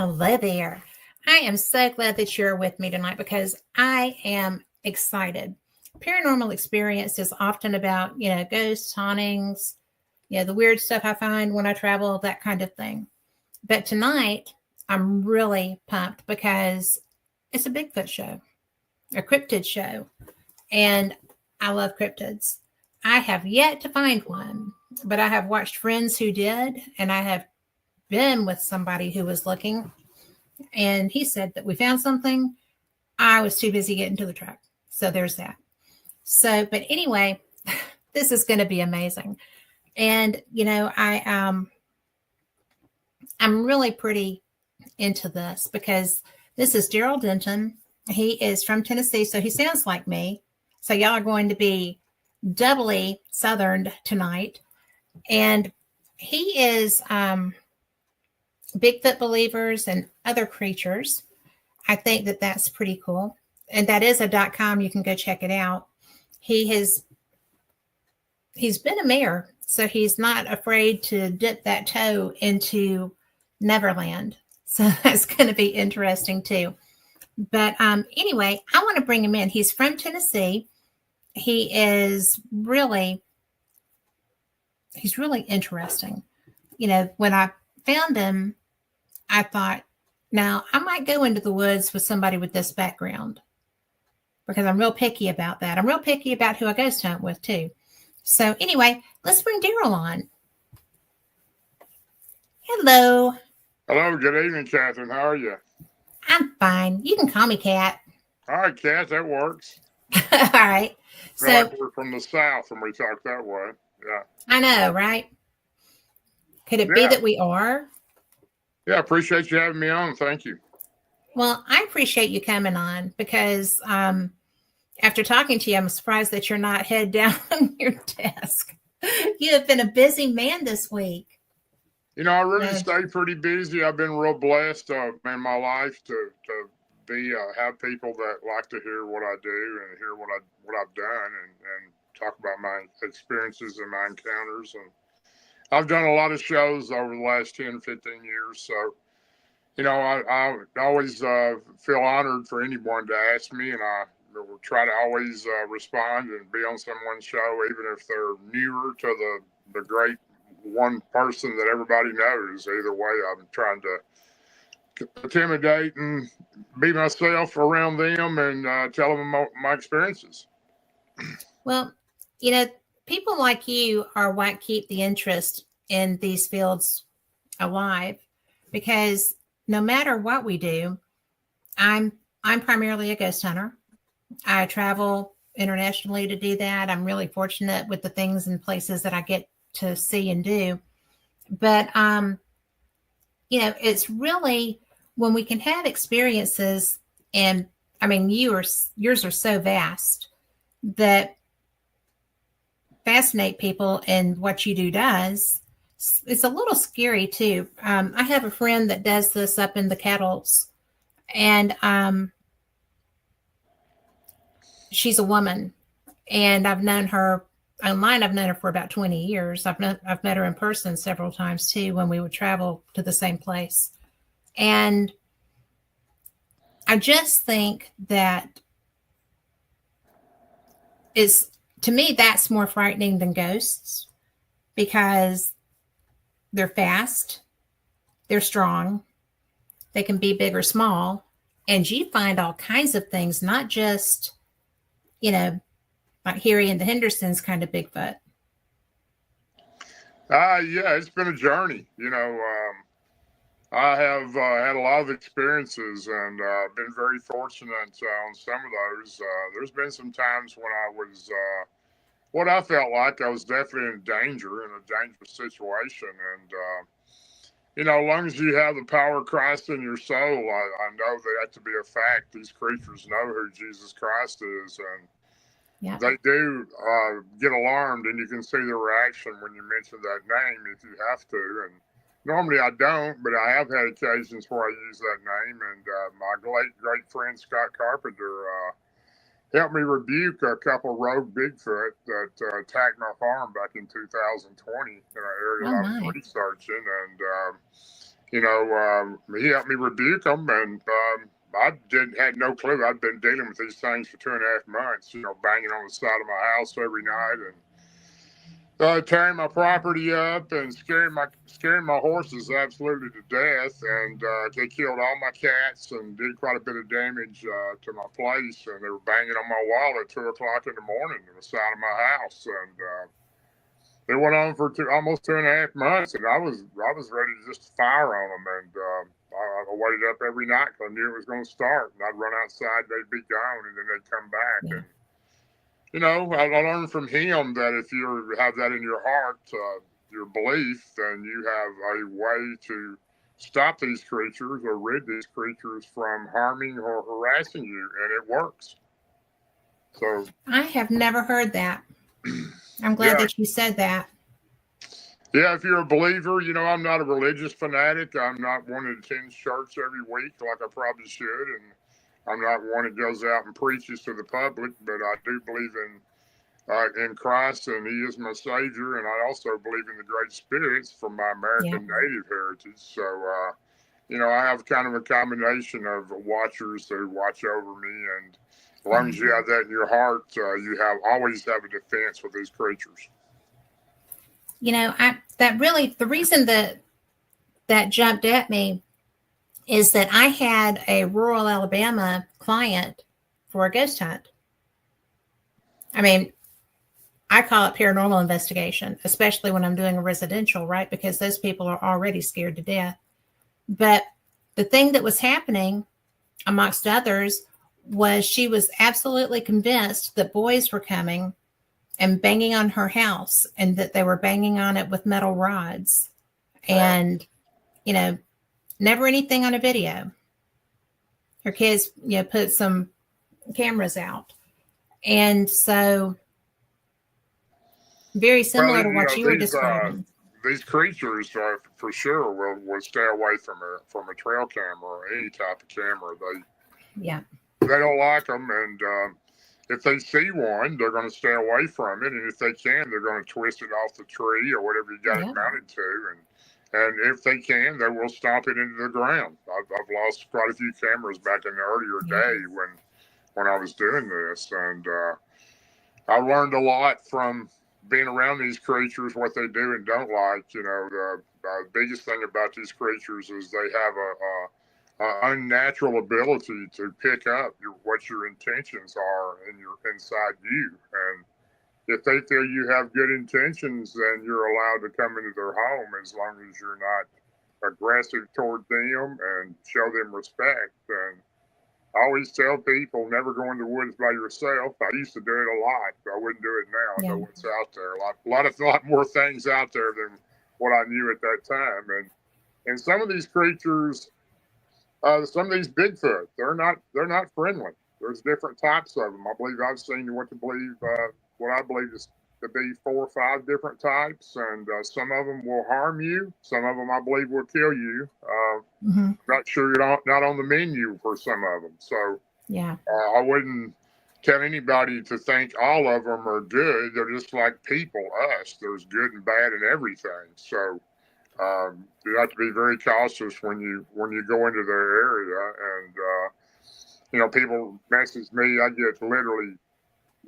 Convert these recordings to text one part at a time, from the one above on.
Hello there. I am so glad that you're with me tonight because I am excited. Paranormal experience is often about, ghosts, hauntings, the weird stuff I find when I travel, that kind of thing. But tonight, I'm really pumped because it's a Bigfoot show, a cryptid show, and I love cryptids. I have yet to find one, but I have watched friends who did, and I have been with somebody who was looking, and he said that we found something. I was too busy getting to the truck. So there's that. So, but anyway, this is going to be amazing. And, I'm really pretty into this because this is Darrell Denton. He is from Tennessee, so he sounds like me. So y'all are going to be doubly Southern tonight. And he is Bigfoot believers and other creatures. I think that that's pretty cool. And that is a .com. You can go check it out. He's been a mayor, so he's not afraid to dip that toe into Neverland. So that's going to be interesting too. But anyway, I want to bring him in. He's from Tennessee. He's really interesting. When I found him, I thought, now I might go into the woods with somebody with this background because I'm real picky about that. I'm real picky about who I ghost hunt with too. So anyway, let's bring Darrell on. Hello. Hello, good evening, Catherine. How are you? I'm fine. You can call me Kat. All right, Kat, that works. All right. So like we're from the South and we talk that way. Yeah. I know, right? Could it be that we are? Yeah, appreciate you having me on. Thank you. Well, I appreciate you coming on because after talking to you, I'm surprised that you're not head down on your desk. You have been a busy man this week. I really stay pretty busy. I've been real blessed in my life to be have people that like to hear what I do and hear what I've done and talk about my experiences and my encounters. And I've done a lot of shows over the last 10, 15 years. So, I always feel honored for anyone to ask me, and I will try to always respond and be on someone's show, even if they're newer to the great one person that everybody knows. Either way, I'm trying to intimidate and be myself around them and tell them my experiences. Well, people like you are what keep the interest in these fields alive, because no matter what we do, I'm primarily a ghost hunter. I travel internationally to do that. I'm really fortunate with the things and places that I get to see and do. But it's really when we can have experiences, and I mean yours are so vast that fascinate people, and what you do does. It's a little scary too. I have a friend that does this up in the Kettles, and she's a woman, and I've known her online. I've known her for about 20 years. I've met her in person several times too when we would travel to the same place. And I just think that to me, that's more frightening than ghosts because they're fast, they're strong, they can be big or small, and you find all kinds of things, not just, like Harry and the Hendersons kind of Bigfoot. Yeah, it's been a journey. I have had a lot of experiences and been very fortunate on some of those. There's been some times when I was what I felt like I was definitely in danger, in a dangerous situation. And, as long as you have the power of Christ in your soul, I know that to be a fact. These creatures know who Jesus Christ is. And they do get alarmed, and you can see the reaction when you mention that name if you have to. And normally I don't, but I have had occasions where I use that name. And my great friend Scott Carpenter helped me rebuke a couple rogue Bigfoot that attacked my farm back in 2020 in an area that I was researching. And He helped me rebuke them, and I had no clue. I'd been dealing with these things for 2.5 months, banging on the side of my house every night and tearing my property up and scaring my horses absolutely to death. And they killed all my cats and did quite a bit of damage to my place. And they were banging on my wall at 2 o'clock in the morning on the side of my house. And it went on for almost 2.5 months, and I was ready to just fire on them. And I waited up every night because I knew it was going to start. And I'd run outside, they'd be gone, and then they'd come back. Yeah. And I learned from him that if you have that in your heart, your belief, then you have a way to stop these creatures or rid these creatures from harming or harassing you, and it works. So I have never heard that. I'm glad yeah, that you said that. yeah. If you're a believer, I'm not a religious fanatic. I'm not one that attends church every week like I probably should, and I'm not one that goes out and preaches to the public. But I do believe in Christ, and He is my Savior. And I also believe in the great spirits from my Yeah. American Native heritage. So, I have kind of a combination of watchers who watch over me. And as long as you have that in your heart, you always have a defense with these creatures. The reason that jumped at me is that I had a rural Alabama client for a ghost hunt. I mean, I call it paranormal investigation, especially when I'm doing a residential, right? Because those people are already scared to death. But the thing that was happening, amongst others, was she was absolutely convinced that boys were coming and banging on her house, and that they were banging on it with metal rods. And, never anything on a video. Her kids, put some cameras out. And so very similar to what you were describing. These creatures, for sure, will stay away from a trail camera or any type of camera. They don't like them, and if they see one, they're going to stay away from it. And if they can, they're going to twist it off the tree or whatever you got it mounted to. And if they can, they will stomp it into the ground. I've lost quite a few cameras back in the earlier day when I was doing this, and I learned a lot from being around these creatures, what they do and don't like. The biggest thing about these creatures is they have a unnatural ability to pick up what your intentions are inside you. And if they feel you have good intentions, then you're allowed to come into their home as long as you're not aggressive toward them and show them respect. And I always tell people, never go in the woods by yourself. I used to do it a lot, but I wouldn't do it now. I know what's out there. A lot more things out there than what I knew at that time. And some of these creatures, some of these Bigfoot, they're not friendly. There's different types of them. I believe I've seen what I believe is to be 4 or 5 different types, and some of them will harm you. Some of them, I believe, will kill you. Not sure you're not on the menu for some of them. So I wouldn't tell anybody to think all of them are good. They're just like people, us. There's good and bad in everything. So you have to be very cautious when you go into their area. And people message me. I get literally,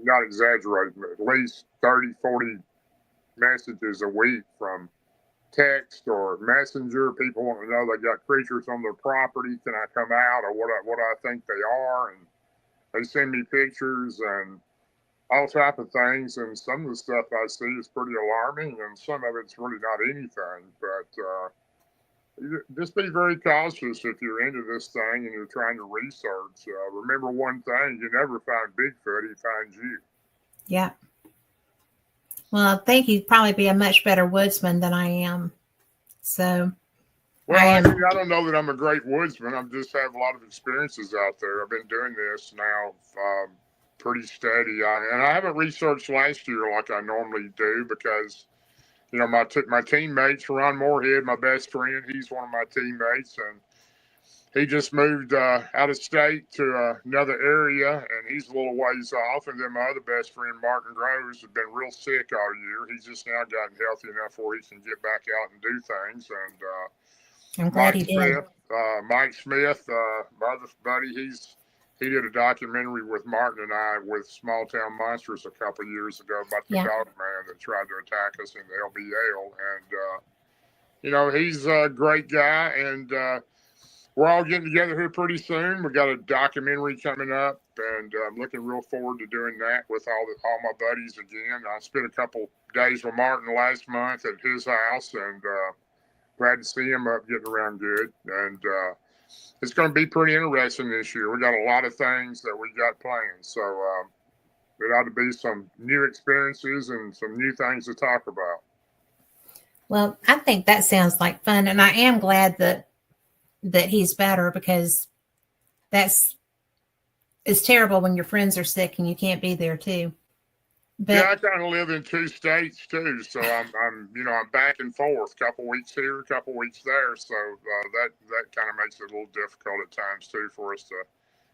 not exaggerating, but at least 30, 40 messages a week from text or messenger. People want to know they got creatures on their property. Can I come out, or what I think they are? And they send me pictures and all type of things. And some of the stuff I see is pretty alarming, and some of it's really not anything. But just be very cautious if you're into this thing and you're trying to research. Remember one thing: you never find Bigfoot; he finds you. Yeah. Well, I think you'd probably be a much better woodsman than I am. So, I don't know that I'm a great woodsman. I just have a lot of experiences out there. I've been doing this now pretty steady. And I haven't researched last year like I normally do because, my teammates, Ron Moorhead, my best friend, he's one of my teammates, and he just moved out of state to another area, and he's a little ways off. And then my other best friend, Martin Groves, has been real sick all year. He's just now gotten healthy enough where he can get back out and do things. And I'm glad Mike he did. Smith, Mike Smith, my other buddy, he did a documentary with Martin and I with Small Town Monsters a couple of years ago about the Yeah. dog man that tried to attack us in the LBL. And, he's a great guy. And we're all getting together here pretty soon. We got a documentary coming up, and I'm looking real forward to doing that with all my buddies again. I spent a couple days with Martin last month at his house, and glad to see him up getting around good. And it's going to be pretty interesting this year. We got a lot of things that we got planned. So it ought to be some new experiences and some new things to talk about. Well, I think that sounds like fun, and I am glad that he's better, because it's terrible when your friends are sick and you can't be there too. But yeah, I kind of live in 2 states too, so I'm back and forth, couple weeks here, a couple weeks there. So that kind of makes it a little difficult at times too for us to.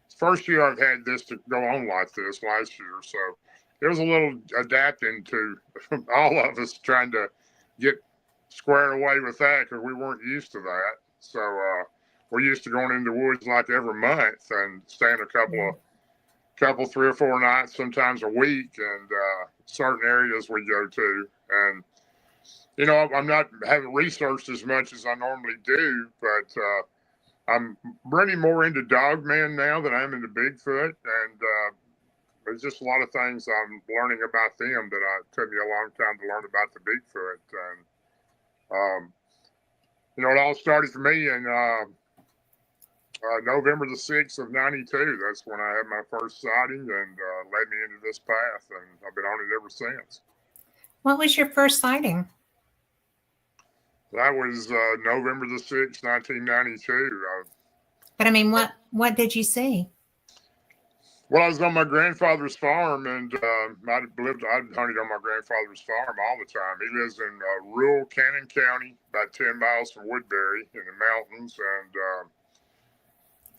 It's the first year I've had this to go on like this last year, so it was a little adapting to all of us trying to get squared away with that because we weren't used to that. So we're used to going into the woods like every month and staying a couple 3 or 4 nights, sometimes a week, and certain areas we go to. And I'm not haven't researched as much as I normally do, but I'm running more into Dogman now than I am into Bigfoot, and there's just a lot of things I'm learning about them that took me a long time to learn about the Bigfoot. And it all started for me in November the 6th of 92. That's when I had my first sighting, and led me into this path, and I've been on it ever since. what was your first sighting? That was November the 6th, 1992. But I mean, what did you see? Well, I was on my grandfather's farm, and I'd hunted on my grandfather's farm all the time. He lives in rural Cannon County, about 10 miles from Woodbury in the mountains,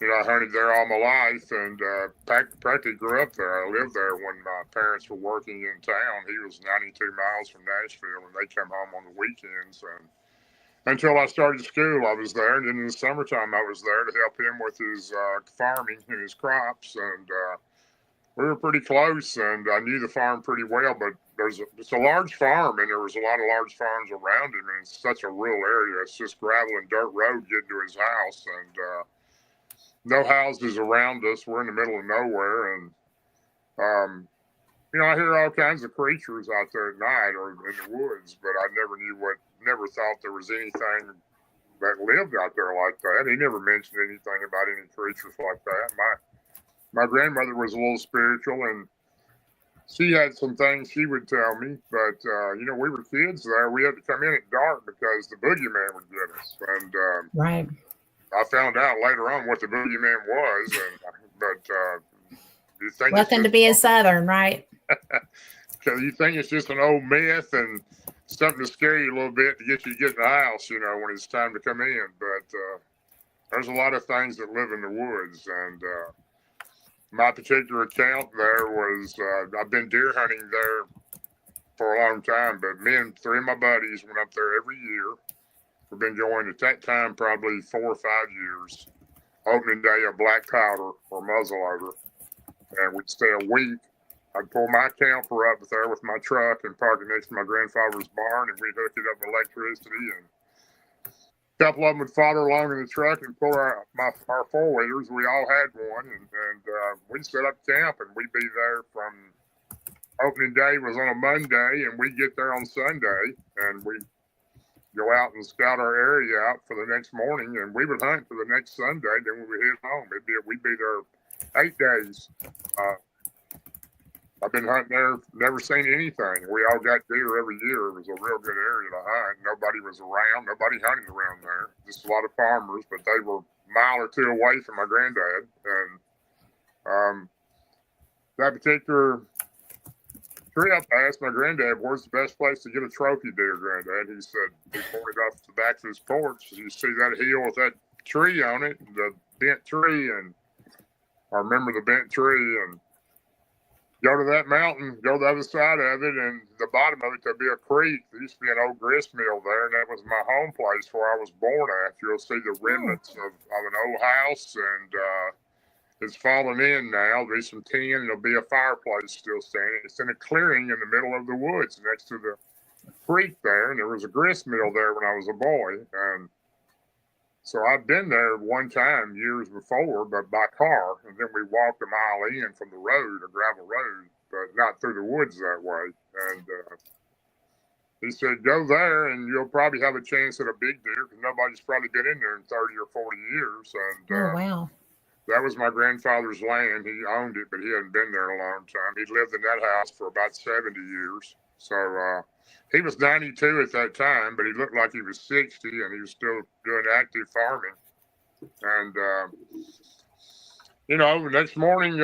and I hunted there all my life, and practically grew up there. I lived there when my parents were working in town. He was 92 miles from Nashville, and they come home on the weekends. And until I started school, I was there. And then in the summertime, I was there to help him with his farming and his crops. And we were pretty close, and I knew the farm pretty well. But it's a large farm, and there was a lot of large farms around him. And it's such a rural area. It's just gravel and dirt road getting to his house. And no houses around us. We're in the middle of nowhere. And, I hear all kinds of creatures out there at night or in the woods, but I never thought there was anything that lived out there like that. He never mentioned anything about any creatures like that. My grandmother was a little spiritual, and she had some things she would tell me, but, we were kids there. We had to come in at dark because the boogeyman would get us. And Right. I found out later on what the boogeyman was, but you think Welcome to being Southern, right? Because you think it's just an old myth and something to scare you a little bit to get you to get in the house, when it's time to come in. But there's a lot of things that live in the woods. And my particular account there was I've been deer hunting there for a long time, but me and 3 of my buddies went up there every year. We've been going at that time probably 4 or 5 years. Opening day of black powder or muzzleloader. And we'd stay a week. I'd pull my camper up there with my truck and park it next to my grandfather's barn, and we'd hook it up with electricity. And a couple of them would follow along in the truck and pull our 4-wheelers. We all had one, and we'd set up camp, and we'd be there from opening day was on a Monday, and we'd get there on Sunday, and we'd go out and scout our area out for the next morning, and we would hunt for the next Sunday. Then we would head home. We'd be there 8 days. I've been hunting there, never seen anything. We all got deer every year. It was a real good area to hunt. Nobody was around. Nobody hunted around there. Just a lot of farmers, but they were a mile or 2 away from my granddad. And that particular trip, I asked my granddad, where's the best place to get a trophy deer, Granddad? He said, he pointed off the back of his porch. You see that hill with that tree on it, the bent tree, and I remember the bent tree, and go to that mountain, go to the other side of it, and the bottom of it there'll be a creek. There used to be an old grist mill there, and that was my home place where I was born at. You'll see the Oh, remnants of an old house, and it's fallen in now. There's some tin, and there'll be a fireplace still standing. It's in a clearing in the middle of the woods next to the creek there, and there was a grist mill there when I was a boy, and so I'd been there one time years before, but by car, and then we walked a mile in from the road, a gravel road, but not through the woods that way. And he said, "Go there, and you'll probably have a chance at a big deer because nobody's probably been in there in 30 or 40 years." And oh, wow. that was my grandfather's land. He owned it, but he hadn't been there in a long time. He'd lived in that house for about 70 years. So he was 92 at that time, but he looked like he was 60, and he was still doing active farming. And, the next morning,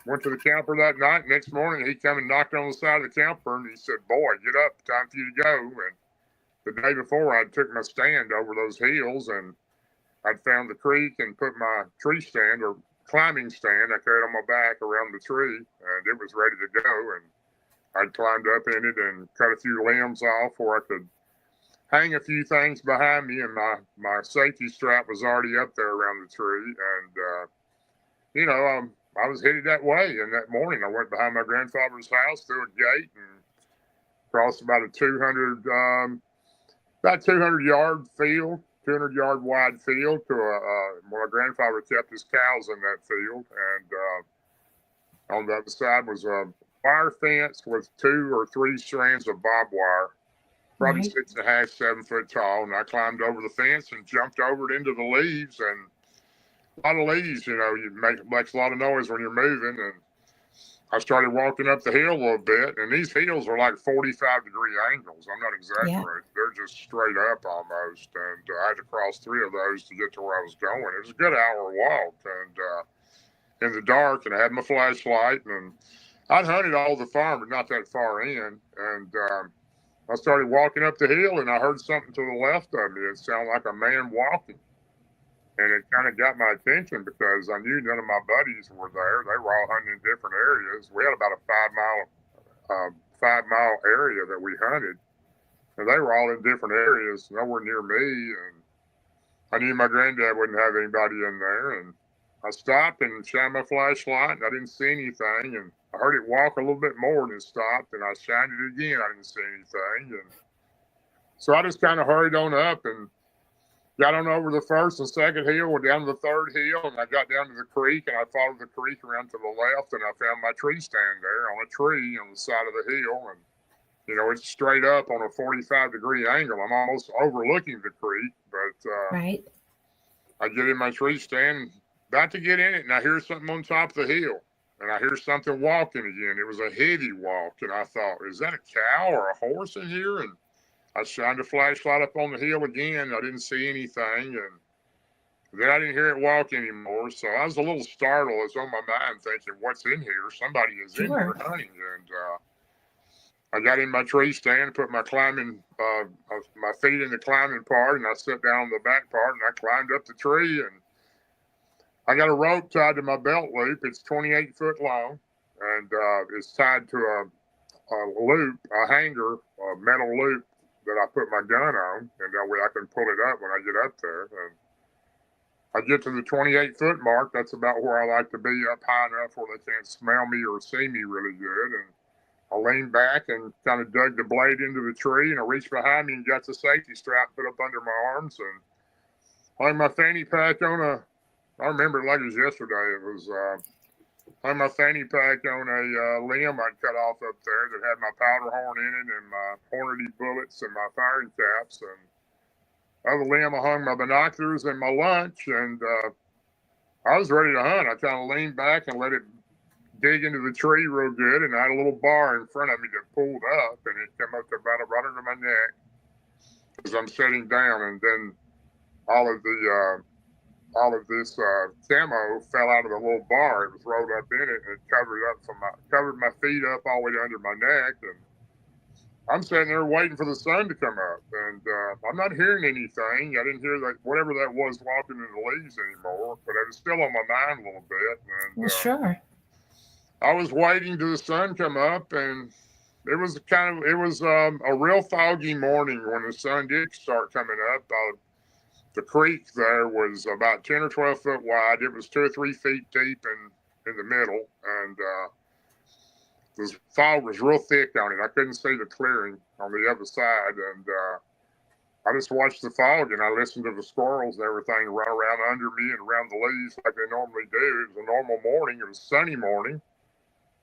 went to the camper that night. Next morning, he come and knocked on the side of the camper, and he said, "Boy, get up, time for you to go." And the day before, I took my stand over those hills, and I'd found the creek and put my tree stand or climbing stand I carried on my back around the tree, and it was ready to go. And I'd climbed up in it and cut a few limbs off where I could hang a few things behind me, and my safety strap was already up there around the tree. And, I was headed that way. And that morning, I went behind my grandfather's house through a gate and crossed about a 200-yard field, 200-yard wide field to my grandfather kept his cows in that field. And on the other side was a wire fence with 2 or 3 strands of barbed wire, probably Right. 6.5, 7 foot tall. And I climbed over the fence and jumped over it into the leaves. And a lot of leaves, makes a lot of noise when you're moving. And I started walking up the hill a little bit, and these hills are like 45-degree angles. I'm not Yeah. exaggerating. They're just straight up almost. And I had to cross 3 of those to get to where I was going. It was a good hour walk, and in the dark, and I had my flashlight, and I'd hunted all the farm, but not that far in. And I started walking up the hill, and I heard something to the left of me. It sounded like a man walking. And it kind of got my attention because I knew none of my buddies were there. They were all hunting in different areas. We had about a 5 mile area that we hunted, and they were all in different areas, nowhere near me. And I knew my granddad wouldn't have anybody in there. And I stopped and shined my flashlight, and I didn't see anything. And I heard it walk a little bit more, and it stopped. And I shined it again. I didn't see anything. And so I just kind of hurried on up and got on over the first and second hill, went down to the third hill, and I got down to the creek, and I followed the creek around to the left, and I found my tree stand there on a tree on the side of the hill. And, it's straight up on a 45-degree angle. I'm almost overlooking the creek, but Right. I get in my tree stand, about to get in it, and I hear something on top of the hill, and I hear something walking again. It was a heavy walk, and I thought, is that a cow or a horse in here? And I shined a flashlight up on the hill again. I didn't see anything, and then I didn't hear it walk anymore. So I was a little startled. It's on my mind thinking, what's in here? Somebody is in here Sure. hunting. And I got in my tree stand, put my my feet in the climbing part, and I sat down on the back part, and I climbed up the tree. And I got a rope tied to my belt loop. It's 28 foot long, and it's tied to a loop, a hanger, a metal loop that I put my gun on, and that way I can pull it up when I get up there. And I get to the 28-foot mark. That's about where I like to be, up high enough where they can't smell me or see me really good. And I leaned back and kind of dug the blade into the tree, and I reached behind me and got the safety strap put up under my arms, and hung my fanny pack on I remember it like it was yesterday. It was hung my fanny pack on a limb I'd cut off up there that had my powder horn in it and my Hornady bullets and my firing caps. And other limb, I hung my binoculars and my lunch, and I was ready to hunt. I kind of leaned back and let it dig into the tree real good, and I had a little bar in front of me that pulled up, and it came up to about right under my neck as I'm sitting down. And then all of this camo fell out of the little bar. It was rolled up in it, and it covered my feet up all the way under my neck. And I'm sitting there waiting for the sun to come up, and I'm not hearing anything. I didn't hear that whatever that was walking in the leaves anymore, but it was still on my mind a little bit. Well, And sure. I was waiting till the sun come up, and it was a real foggy morning when the sun did start coming up. The creek there was about 10 or 12 foot wide. It was 2 or 3 feet deep in the middle, and the fog was real thick on it. I couldn't see the clearing on the other side, and I just watched the fog and I listened to the squirrels and everything run around under me and around the leaves like they normally do. It was a normal morning. It was a sunny morning,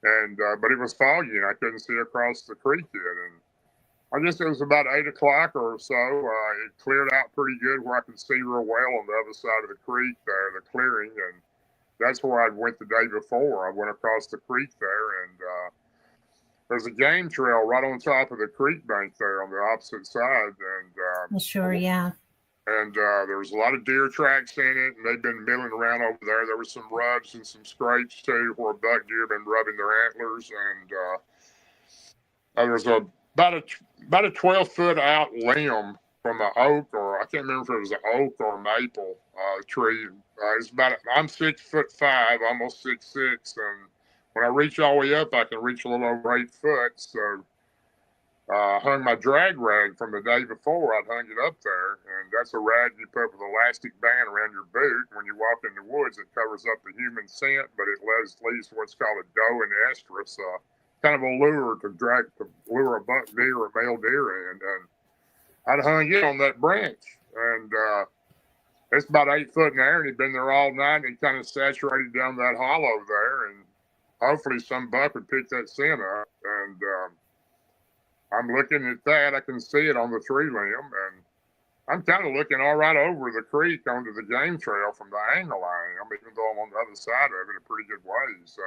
and but it was foggy and I couldn't see across the creek yet. And I guess it was about 8 o'clock or so. It cleared out pretty good where I could see real well on the other side of the creek there, the clearing, and that's where I went the day before. I went across the creek there, and there's a game trail right on top of the creek bank there on the opposite side, and Sure, yeah. and there was a lot of deer tracks in it, and they'd been milling around over there. There was some rubs and some scrapes too, where buck deer had been rubbing their antlers, and there was about a 12 foot out limb from an oak, or I can't remember if it was an oak or maple tree. It's about I'm 6'5", almost 6'6", and when I reach all the way up, I can reach a little over 8 foot. So I hung my drag rag from the day before. I'd hung it up there, and that's a rag you put with an elastic band around your boot. When you walk in the woods, it covers up the human scent, but it leaves what's called a doe and estrus, kind of a lure to lure a buck deer or male deer in. And I'd hung it on that branch, and it's about 8 foot in the air, and he'd been there all night, and he kind of saturated down that hollow there, and hopefully some buck would pick that scent up. And I'm looking at that. I can see it on the tree limb, and I'm kind of looking all right over the creek onto the game trail from the angle I am, even though I'm on the other side of it a pretty good ways.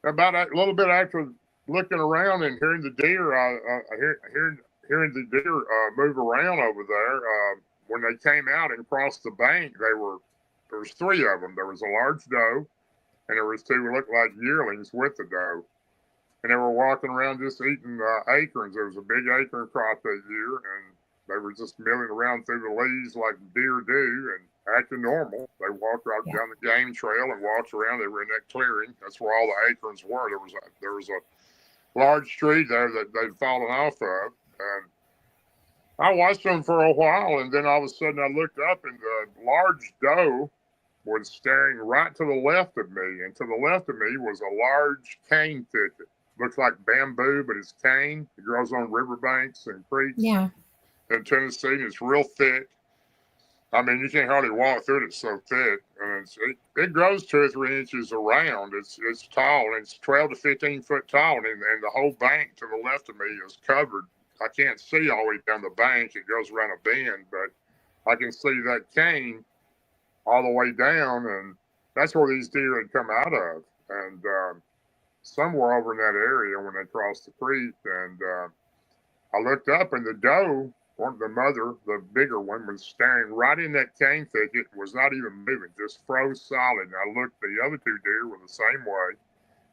And about a little bit after looking around and hearing the deer, hearing the deer move around over there, when they came out and crossed the bank, there was 3 of them. There was a large doe, and there was 2 who looked like yearlings with the doe. And they were walking around just eating acorns. There was a big acorn crop that year, and they were just milling around through the leaves like deer do and acting normal. They walked right down the game trail and walked around. They were in that clearing. That's where all the acorns were. There was a large tree there that they'd fallen off of. And I watched them for a while, and then all of a sudden I looked up, and the large doe was staring right to the left of me. And to the left of me was a large cane thicket. Looks like bamboo, but it's cane. It grows on riverbanks and creeks in Tennessee, and it's real thick. I mean, you can't hardly walk through it. It's so thick, and it grows 2 or 3 inches around. It's tall, and it's 12 to 15 foot tall, and the whole bank to the left of me is covered. I can't see all the way down the bank. It goes around a bend, but I can see that cane all the way down, and that's where these deer had come out of. And somewhere over in that area when they crossed the creek, and I looked up, and the doe, the mother, the bigger one, was staring right in that cane thicket, was not even moving, just froze solid. And I looked, the other 2 deer were the same way.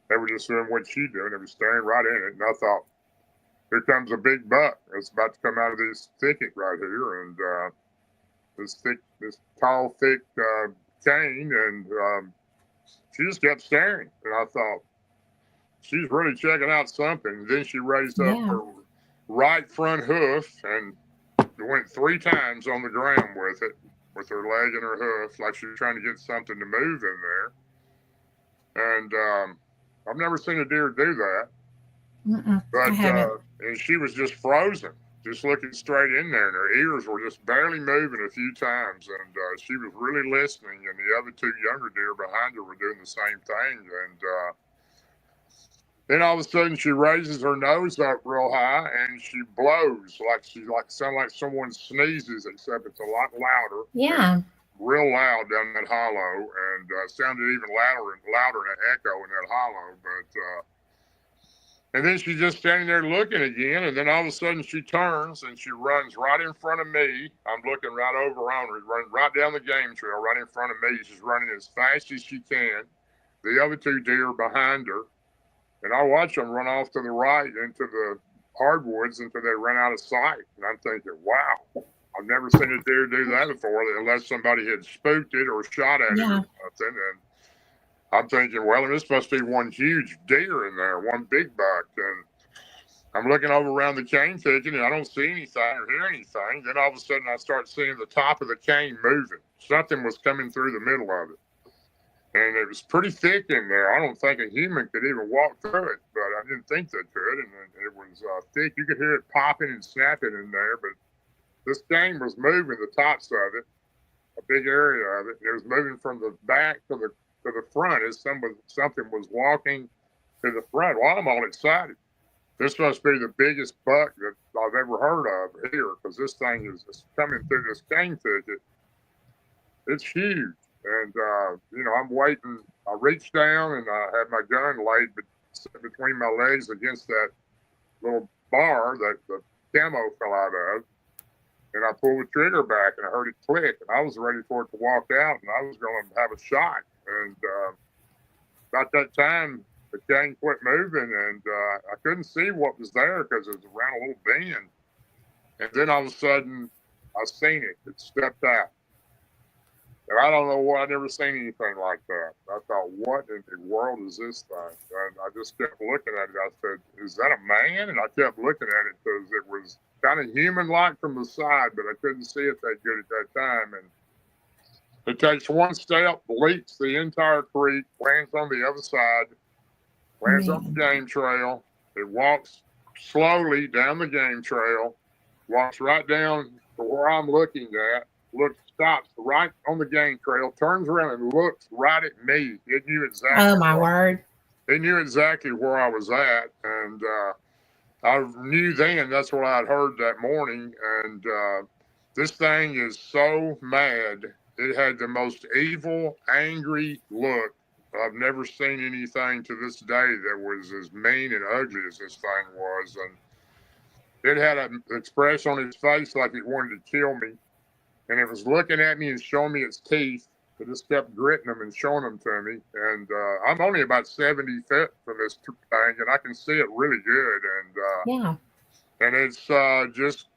They were just doing what she doing. They were staring right in it, and I thought, here comes a big buck. It's about to come out of this thicket right here, and this tall, thick cane, and she just kept staring, and I thought, she's really checking out something. And then she raised up her right front hoof and went 3 times on the ground with it, with her leg and her hoof, like she was trying to get something to move in there. And I've never seen a deer do that. But and she was just frozen, just looking straight in there, and her ears were just barely moving a few times. And she was really listening, and the other 2 younger deer behind her were doing the same thing. And then all of a sudden she raises her nose up real high, and she blows sound like someone sneezes, except it's a lot louder. Yeah. Real loud down that hollow, and sounded even louder in an echo in that hollow. But and then she's just standing there looking again, and then all of a sudden she turns and she runs right in front of me. I'm looking right over on her, running right down the game trail, right in front of me. She's running as fast as she can. The other 2 deer behind her. And I watch them run off to the right into the hardwoods until they run out of sight. And I'm thinking, wow, I've never seen a deer do that before, unless somebody had spooked it or shot at it or something. I'm thinking, well, this must be one huge deer in there, one big buck. And I'm looking over around the cane thicket and I don't see anything or hear anything. Then all of a sudden I start seeing the top of the cane moving. Something was coming through the middle of it. And it was pretty thick in there. I don't think a human could even walk through it, but I didn't think they could. And it was thick. You could hear it popping and snapping in there, but this cane was moving the tops of it, a big area of it. It was moving from the back to the front as something was walking to the front. Well, I'm all excited. This must be the biggest buck that I've ever heard of here, because this thing is coming through this cane thicket. It's huge. And, I'm waiting. I reached down and I had my gun laid between my legs against that little bar that the camo fell out of. And I pulled the trigger back and I heard it click. And I was ready for it to walk out and I was going to have a shot. And about that time, the cane quit moving and I couldn't see what was there because it was around a little bend. And then all of a sudden, I seen it. It stepped out. And I don't know what, I've never seen anything like that. I thought, what in the world is this thing? And I just kept looking at it. I said, is that a man? And I kept looking at it because it was kind of human-like from the side, but I couldn't see it that good at that time. And it takes one step, leaps the entire creek, lands on the other side, lands on the game trail. It walks slowly down the game trail, walks right down to where I'm looking at, stops right on the game trail, turns around and looks right at me. It knew exactly. Oh, my word. It knew exactly where I was at. And I knew then that's what I'd heard that morning. And this thing is so mad. It had the most evil, angry look. I've never seen anything to this day that was as mean and ugly as this thing was. And it had an expression on its face like it wanted to kill me. And it was looking at me and showing me its teeth. It just kept gritting them and showing them to me. And I'm only about 70 feet from this thing, and I can see it really good. And it's just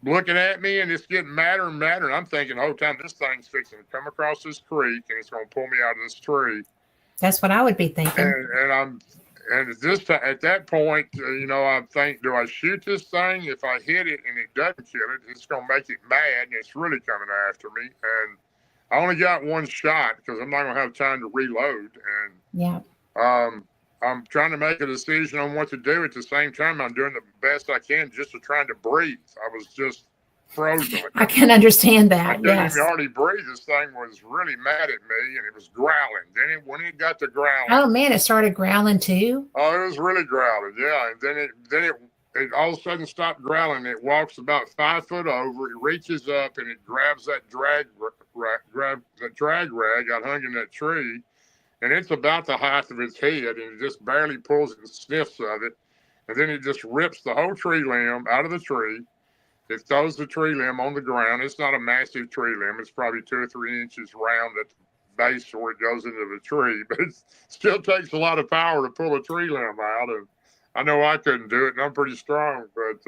looking at me, and it's getting madder and madder. And I'm thinking the whole time, this thing's fixing to come across this creek, and it's going to pull me out of this tree. That's what I would be thinking. And at that point, I think, do I shoot this thing? If I hit it and it doesn't kill it, it's going to make it mad, and it's really coming after me. And I only got one shot because I'm not going to have time to reload. And I'm trying to make a decision on what to do. At the same time, I'm doing the best I can just to trying to breathe. I was just frozen. I can understand that. I couldn't even hardly breathe. This thing was really mad at me, and it was growling. Then when it got to growling, oh man, it started growling too. Oh, it was really growling, yeah. And then it all of a sudden stopped growling. It walks about 5 foot over. It reaches up and it grabs that drag rag I hung in that tree, and it's about the height of its head, and it just barely pulls it and sniffs of it, and then it just rips the whole tree limb out of the tree. It throws the tree limb on the ground. It's not a massive tree limb. It's probably 2 or 3 inches round at the base where it goes into the tree, but it still takes a lot of power to pull a tree limb out. And I know I couldn't do it, and I'm pretty strong. But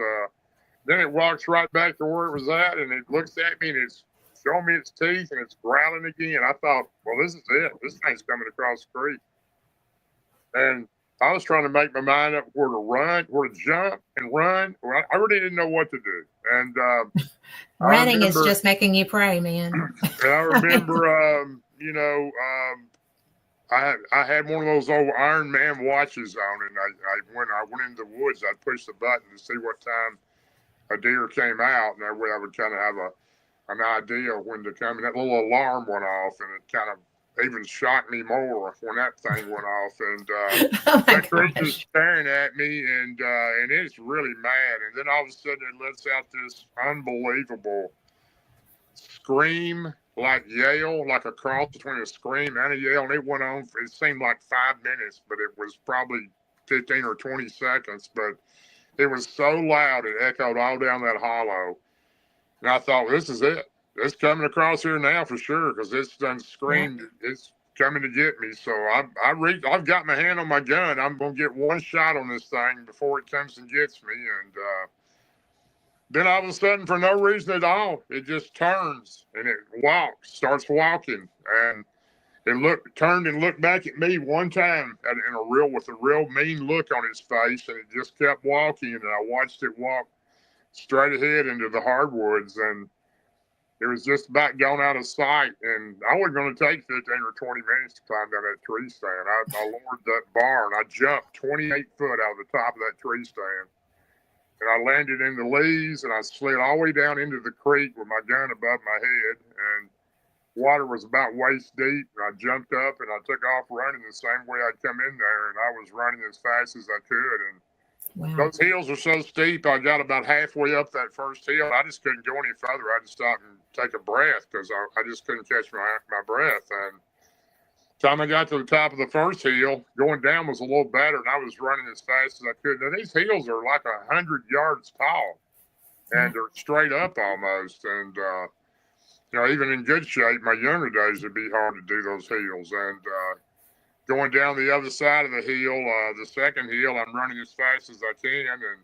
then it walks right back to where it was at, and it looks at me, and it's showing me its teeth, and it's growling again. I thought, well, this is it. This thing's coming across the creek. And I was trying to make my mind up where to run, where to jump and run. Well, I really didn't know what to do. And running is just making you pray, man. And I remember, I had one of those old Iron Man watches on, and when I went into the woods, I'd push the button to see what time a deer came out, and that way I would kind of have an idea when to come. And that little alarm went off, and it kind of even shocked me more when that thing went off. And that creature's staring at me, and it's really mad. And then all of a sudden, it lets out this unbelievable scream, like yell, like a cross between a scream and a yell. And it went on for, it seemed like 5 minutes, but it was probably 15 or 20 seconds. But it was so loud, it echoed all down that hollow. And I thought, well, this is it. It's coming across here now for sure, because it's done screamed. Yeah. It's coming to get me. So I've got my hand on my gun. I'm going to get one shot on this thing before it comes and gets me. And then all of a sudden, for no reason at all, it just turns and it starts walking. And and turned and looked back at me one time with a real mean look on his face, and it just kept walking, and I watched it walk straight ahead into the hardwoods, and it was just about gone out of sight, and I wasn't going to take 15 or 20 minutes to climb down that tree stand. I lowered that bar, and I jumped 28 foot out of the top of that tree stand, and I landed in the leaves, and I slid all the way down into the creek with my gun above my head, and water was about waist deep, and I jumped up, and I took off running the same way I'd come in there, and I was running as fast as I could, and Wow. those hills are so steep. I got about halfway up that first hill. I just couldn't go any further. I had to stop and take a breath because I just couldn't catch my breath. And time I got to the top of the first hill, going down was a little better, and I was running as fast as I could. Now, these hills are like 100 yards tall, and they're straight up almost. And, even in good shape, my younger days, it'd be hard to do those hills. And going down the other side of the hill, the second hill, I'm running as fast as I can, and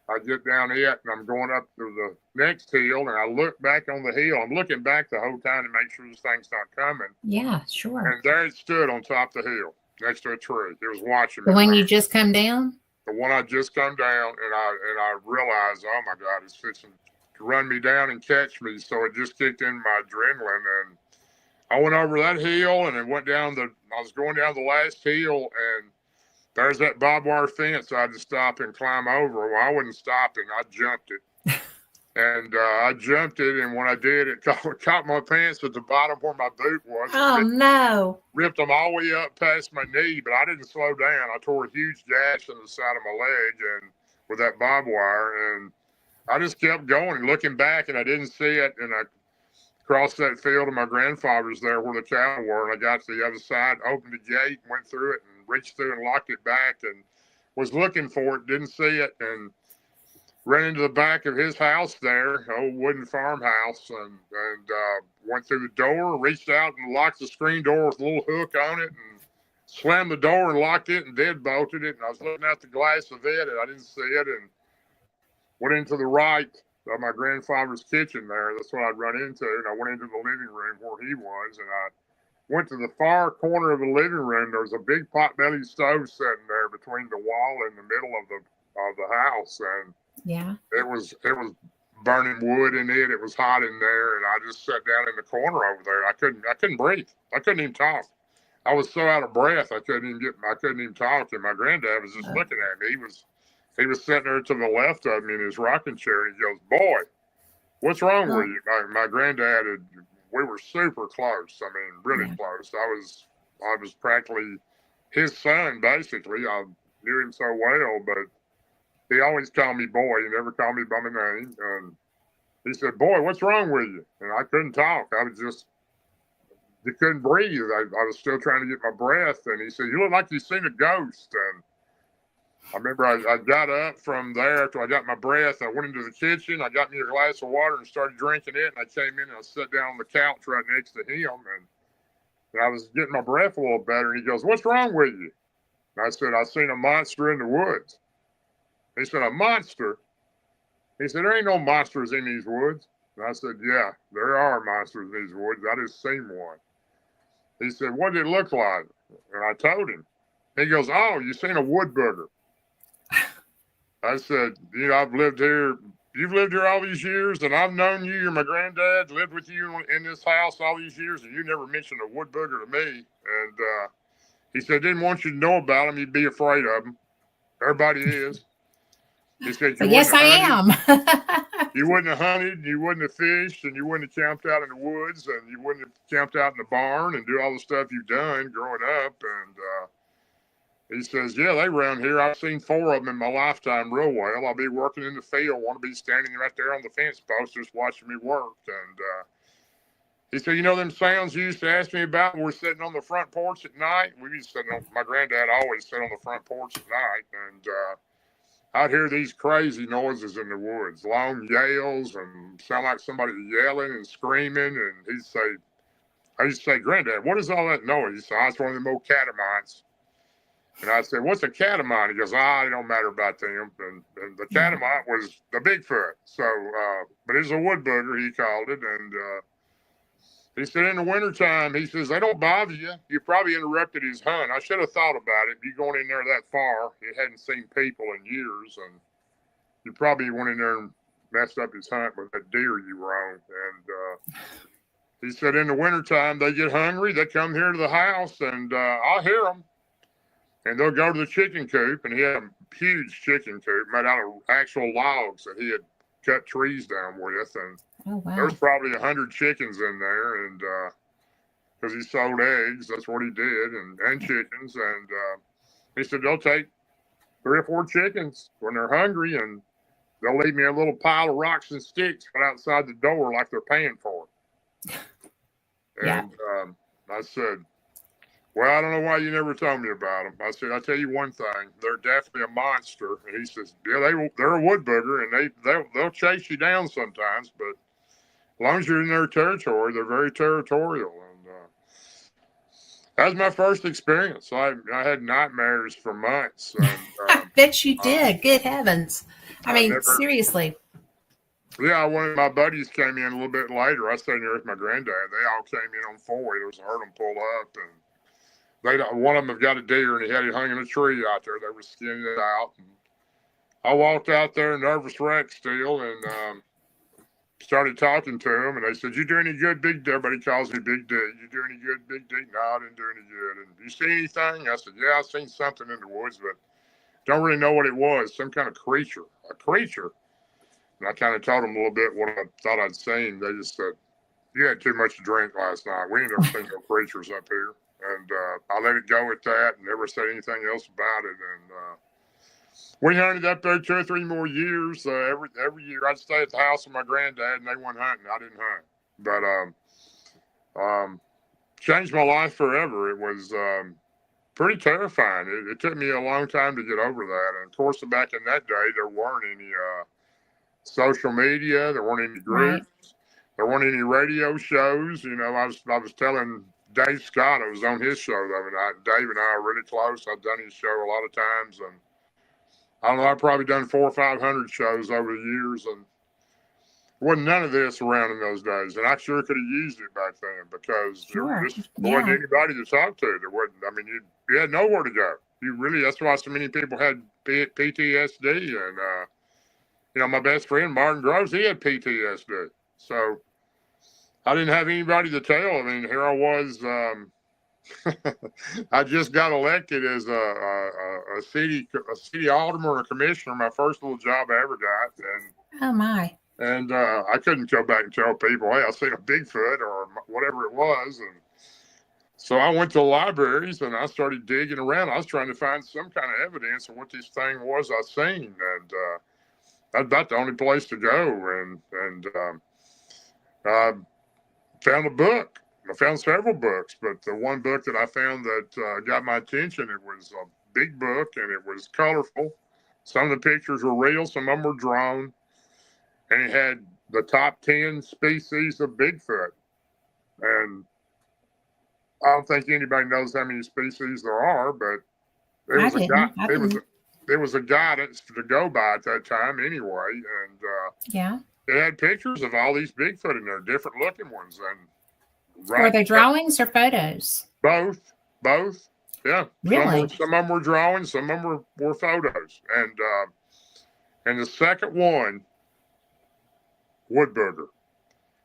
I get down it, and I'm going up to the next hill, and I look back on the hill. I'm looking back the whole time to make sure this thing's not coming. Yeah, sure. And there it stood on top of the hill, next to a tree. It was watching me. The one you just come down? The one I just come down, and I realized, oh my God, it's fixing to run me down and catch me. So it just kicked in my adrenaline, and I went over that hill, and it went down I was going down the last hill, and there's that barbed wire fence I had to stop and climb over. Well, I wasn't stopping. I jumped it. And I jumped it, and when I did, it caught my pants at the bottom where my boot was. Oh, no. Ripped them all the way up past my knee, but I didn't slow down. I tore a huge gash in the side of my leg and with that barbed wire, and I just kept going and looking back, and I didn't see it, and I crossed that field, and my grandfather's there where the cattle were, and I got to the other side, opened the gate, went through it, and reached through and locked it back, and was looking for it, didn't see it, and ran into the back of his house there, old wooden farmhouse, and went through the door, reached out and locked the screen door with a little hook on it, and slammed the door and locked it and deadbolted it, and I was looking out the glass of it, and I didn't see it, and went into the right of my grandfather's kitchen there. That's what I'd run into. And I went into the living room where he was, and I went to the far corner of the living room. There was a big pot-bellied stove sitting there between the wall and the middle of the house, and it was burning wood in it. It was hot in there, and I just sat down in the corner over there. I couldn't breathe. I couldn't even talk. I was so out of breath I couldn't even talk. And my granddad was just looking at me. He was sitting there to the left of me in his rocking chair, and he goes, "Boy, what's wrong with you?" My granddad we were super close. I mean, really close. I was practically his son, basically. I knew him so well, but he always called me boy. He never called me by my name. And he said, "Boy, what's wrong with you?" And I couldn't talk. You couldn't breathe. I was still trying to get my breath. And he said, "You look like you've seen a ghost." And I remember I got up from there after I got my breath. I went into the kitchen. I got me a glass of water and started drinking it. And I came in and I sat down on the couch right next to him. And I was getting my breath a little better. And he goes, "What's wrong with you?" And I said, "I seen a monster in the woods." He said, "A monster?" He said, "There ain't no monsters in these woods." And I said, "Yeah, there are monsters in these woods. I just seen one." He said, "What did it look like?" And I told him. He goes, "Oh, you seen a wood booger." I said, "I've lived here. You've lived here all these years, and I've known you. You're my granddad, lived with you in this house all these years, and you never mentioned a wood booger to me." And he said, "Didn't want you to know about them. You'd be afraid of them. Everybody is." He said, "Yes, I am." You wouldn't have hunted, you wouldn't have fished, and you wouldn't have camped out in the woods, and you wouldn't have camped out in the barn and do all the stuff you've done growing up." And he says, "Yeah, they around here. I've seen 4 of them in my lifetime real well. I'll be working in the field, want to be standing right there on the fence post just watching me work." And he said, "Them sounds you used to ask me about when we're sitting on the front porch at night?" We used to sit on, my granddad always sat on the front porch at night, and I'd hear these crazy noises in the woods, long yells, and sound like somebody yelling and screaming. And I used to say, "Granddad, what is all that noise?" He said, "Oh, it's one of them old catamites." And I said, "What's a catamite?" He goes, "It don't matter about them." And the catamite was the Bigfoot. So, but it's a wood booger, he called it. And He said in the wintertime, he says, they don't bother you. You probably interrupted his hunt. I should have thought about it. You going in there that far, he hadn't seen people in years, and you probably went in there and messed up his hunt with that deer you were on. And he said in the wintertime, they get hungry. They come here to the house, and I'll hear them. And they'll go to the chicken coop, and he had a huge chicken coop made out of actual logs that he had cut trees down with. And there's probably 100 chickens in there, and because he sold eggs, that's what he did, and chickens. And he said they'll take 3 or 4 chickens when they're hungry, and they'll leave me a little pile of rocks and sticks right outside the door like they're paying for it. And I said, well, I don't know why you never told me about them. I said, I'll tell you one thing. They're definitely a monster. And he says, yeah, they're a wood booger, and they'll chase you down sometimes, but as long as you're in their territory, they're very territorial. And that was my first experience. I had nightmares for months. And, I bet you did. Good heavens. I mean, seriously. Yeah, one of my buddies came in a little bit later. I stayed there with my granddad. They all came in on 4-wheelers and heard them pull up, and one of them had got a deer, and he had it hung in a tree out there. They were skinning it out. And I walked out there, nervous wreck still, and started talking to him. And they said, "You do any good, Big D?" Everybody calls me Big D. "You do any good, Big D?" "No, I didn't do any good." "And you see anything?" I said, "Yeah, I seen something in the woods, but don't really know what it was. Some kind of creature. A creature." And I kind of told them a little bit what I thought I'd seen. They just said, "You had too much to drink last night. We ain't never seen no creatures up here." And I let it go at that and never said anything else about it. And we hunted up there 2 or 3 more years. Every year I'd stay at the house with my granddad, and they went hunting. I didn't hunt. But changed my life forever. It was pretty terrifying. It took me a long time to get over that. And, of course, back in that day, there weren't any social media. There weren't any groups. Right. There weren't any radio shows. You know, I was telling Dave Scott, I was on his show the other night. Dave and I are really close. I've done his show a lot of times, and I don't know, I've probably done 400 or 500 shows over the years, and there wasn't none of this around in those days. And I sure could have used it back then, because there wasn't anybody to talk to. There wasn't. I mean, you had nowhere to go. That's why so many people had PTSD. And you know, my best friend Martin Groves, he had PTSD. So I didn't have anybody to tell. I mean, here I was. I just got elected as a city alderman or a commissioner. My first little job I ever got. And oh my! And I couldn't go back and tell people, "Hey, I seen a Bigfoot," or whatever it was. And so I went to the libraries and I started digging around. I was trying to find some kind of evidence of what this thing was I seen, and that's about the only place to go. And I found a book. I found several books, but the one book that I found that got my attention, it was a big book, and it was colorful. Some of the pictures were real, some of them were drawn, and it had the top 10 species of Bigfoot. And I don't think anybody knows how many species there are, but there was a guidance to go by at that time anyway. And it had pictures of all these Bigfoot in there, different looking ones. And were they drawings or photos? Both. Yeah. Really? Some of them were drawings, some of them were photos. And the second one, wood booger.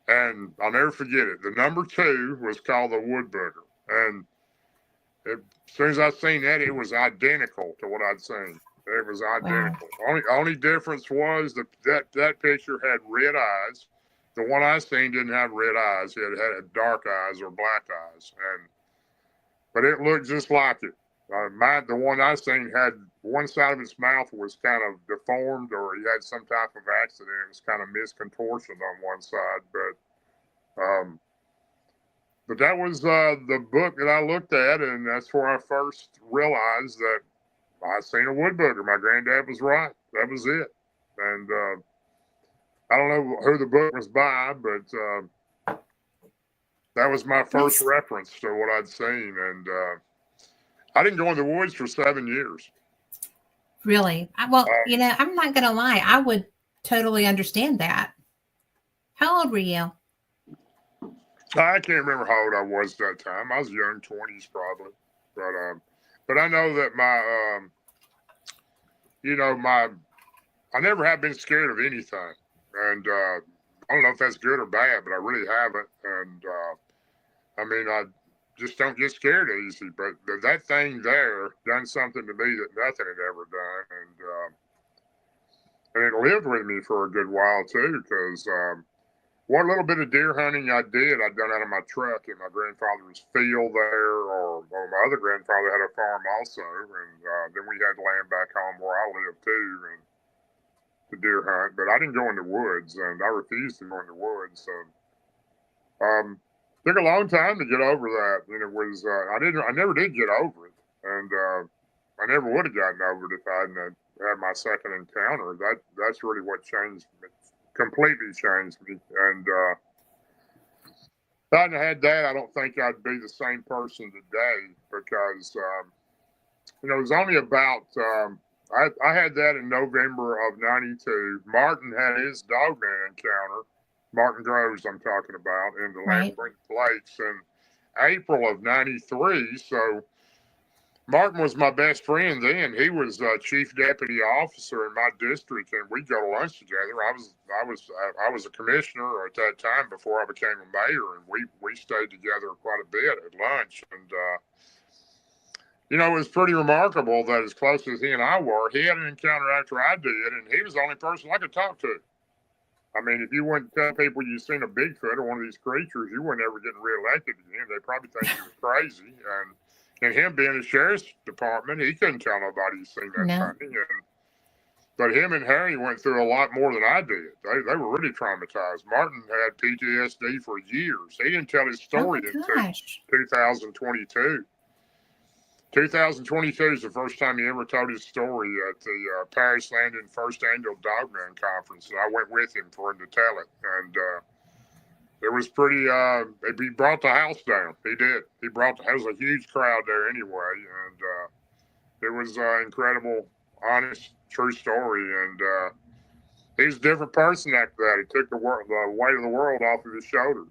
And I'll never forget it. The number 2 was called the wood booger. And as soon as I seen that, it was identical to what I'd seen. It was identical. Wow. Only difference was that picture had red eyes. The one I seen didn't have red eyes. It had dark eyes or black eyes. But it looked just like it. The one I seen had one side of its mouth was kind of deformed, or he had some type of accident. It was kind of miscontortioned on one side. But that was the book that I looked at, and that's where I first realized that I seen a wood booger. My granddad was right. That was it. And I don't know who the book was by, but that was my first reference to what I'd seen. And I didn't go in the woods for 7 years. Really? Well, you know, I'm not going to lie. I would totally understand that. How old were you? I can't remember how old I was that time. I was young 20s probably, but I know that my I never have been scared of anything, and I don't know if that's good or bad, but I really haven't, and I mean I just don't get scared easy. But that thing there done something to me that nothing had ever done, and it lived with me for a good while too, because what little bit of deer hunting I did, I'd done out of my truck in my grandfather's field there, or my other grandfather had a farm also, and then we had land back home where I lived too, and to deer hunt. But I didn't go in the woods, and I refused to go in the woods. So took a long time to get over that, and it was I never did get over it, and I never would have gotten over it if I hadn't had my second encounter. That's really what changed me, completely changed me, and if I hadn't had that, I don't think I'd be the same person today, because it was only about I had that in November of '92. Martin had his dogman encounter. Martin Groves, I'm talking about, in the Right. Lamprey Lakes in April of '93. So Martin was my best friend then. He was chief deputy officer in my district, and we'd go to lunch together. I was a commissioner at that time before I became a mayor, and we stayed together quite a bit at lunch. And it was pretty remarkable that as close as he and I were, he had an encounter after I did, and he was the only person I could talk to. I mean, if you wouldn't tell people you've seen a Bigfoot or one of these creatures, you weren't ever getting reelected again. They probably think you were crazy. And him being a sheriff's department, he couldn't tell nobody he's seen that thing. But him and Harry went through a lot more than I did. They were really traumatized. Martin had PTSD for years. He didn't tell his story until 2022. 2022 is the first time he ever told his story at the Paris Landing First Annual Dogman Conference, and I went with him for him to tell it. And it was pretty. He brought the house down. He did. There was a huge crowd there anyway, and it was incredible, honest, true story. And he's a different person after that. He took the weight of the world off of his shoulders,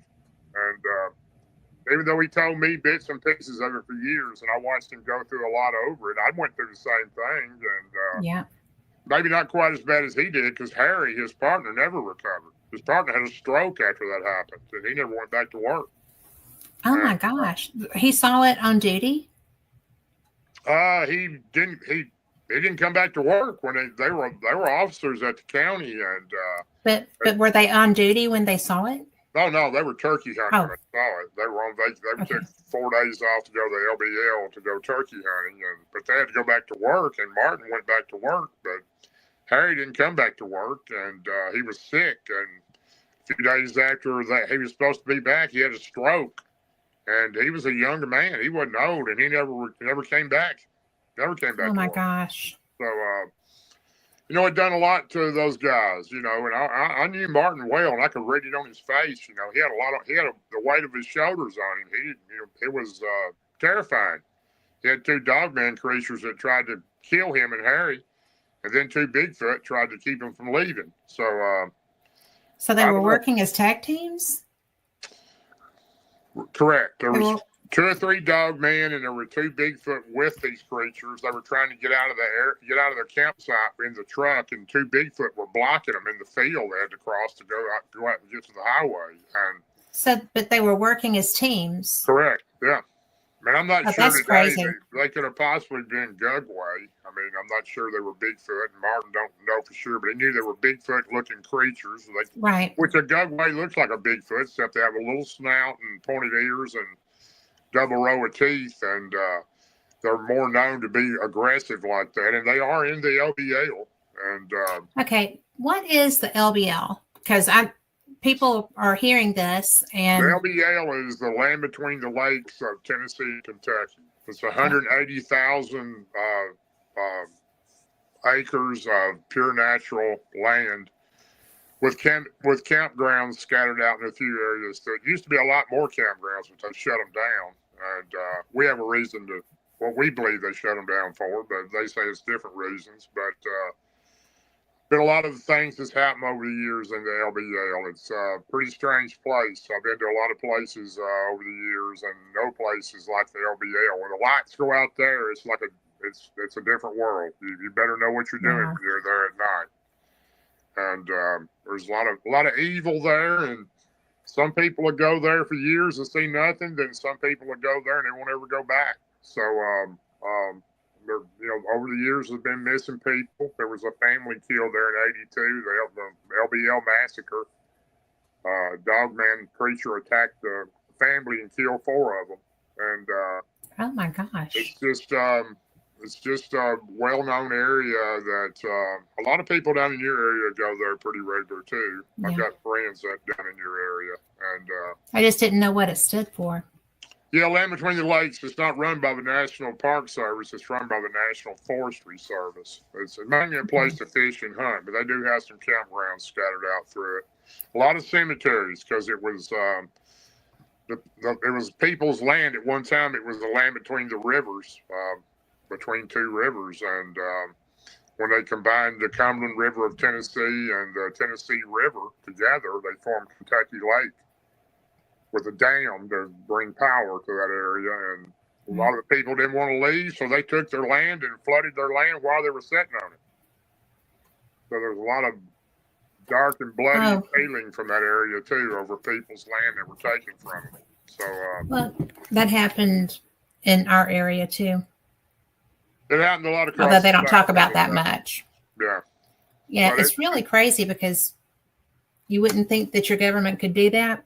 and even though he told me bits and pieces of it for years, and I watched him go through a lot over it, I went through the same thing, and maybe not quite as bad as he did, because Harry, his partner, never recovered. His partner had a stroke after that happened, and he never went back to work. Oh my gosh! He saw it on duty. He didn't. He didn't come back to work when they were officers at the county, and but were they on duty when they saw it? No, they were turkey hunting when they saw it. They were on They took 4 days off to go to the LBL to go turkey hunting, but they had to go back to work. And Martin went back to work, but Harry didn't come back to work, and he was sick. And a few days after that, he was supposed to be back. He had a stroke, and he was a younger man. He wasn't old, and he never came back. Never came back. Oh my gosh! So. It done a lot to those guys, and I knew Martin well, and I could read it on his face. He had the weight of his shoulders on him. It was terrifying. He had 2 dogman creatures that tried to kill him and Harry, and then 2 Bigfoot tried to keep him from leaving. So they were working as tag teams? Correct. There was 2 or 3 dogmen, and there were 2 Bigfoot with these creatures. They were trying to get out of their campsite in the truck, and 2 Bigfoot were blocking them in the field. They had to cross to go out and get to the highway. But they were working as teams. Correct. Yeah. I mean, I'm not sure that's today crazy. They could have possibly been Gugway. I mean, I'm not sure they were Bigfoot, and Martin don't know for sure, but he knew they were Bigfoot-looking creatures. Right. Which a Gugway looks like a Bigfoot, except they have a little snout and pointed ears and double row of teeth, and they're more known to be aggressive like that, and they are in the LBL. And okay, what is the LBL? Because people are hearing this, and the LBL is the land between the lakes of Tennessee and Kentucky. It's 180,000 acres of pure natural land with campgrounds scattered out in a few areas. There used to be a lot more campgrounds, but they shut them down. And we have a reason to what we believe they shut them down for, but they say it's different reasons. But been a lot of things that's happened over the years in the LBL. It's a pretty strange place. I've been to a lot of places over the years, and no places like the LBL. When the lights go out there, it's like it's a different world. You better know what you're doing Wow. when you're there at night. And there's a lot of evil there, and some people will go there for years and see nothing. Then some people will go there and they won't ever go back. So there, over the years, there's been missing people. There was a family killed there in '82. The LBL massacre. Dogman creature attacked the family and killed 4 of them. And Oh my gosh. it's just a well-known area that a lot of people down in your area go there pretty regular too. Yeah. I've got friends that down in your area, and I just didn't know what it stood for. yeah, Land Between the Lakes. It's not run by the National Park Service. It's run by the National Forestry Service. It's mainly a place to fish and hunt, but they do have some campgrounds scattered out through it. A lot of cemeteries because it was. It was people's land at one time. It was the land between the rivers, between 2 rivers, and when they combined the Cumberland River of Tennessee and the Tennessee River together, they formed Kentucky Lake with a dam to bring power to that area. And a lot of the people didn't want to leave, so they took their land and flooded their land while they were sitting on it. So there's a lot of dark and bloody feeling from that area too over people's land that were taken from them. So well, that happened in our area too. It happened a lot of. Although they don't talk about that much. Yeah. Yeah, but it's really crazy because you wouldn't think that your government could do that.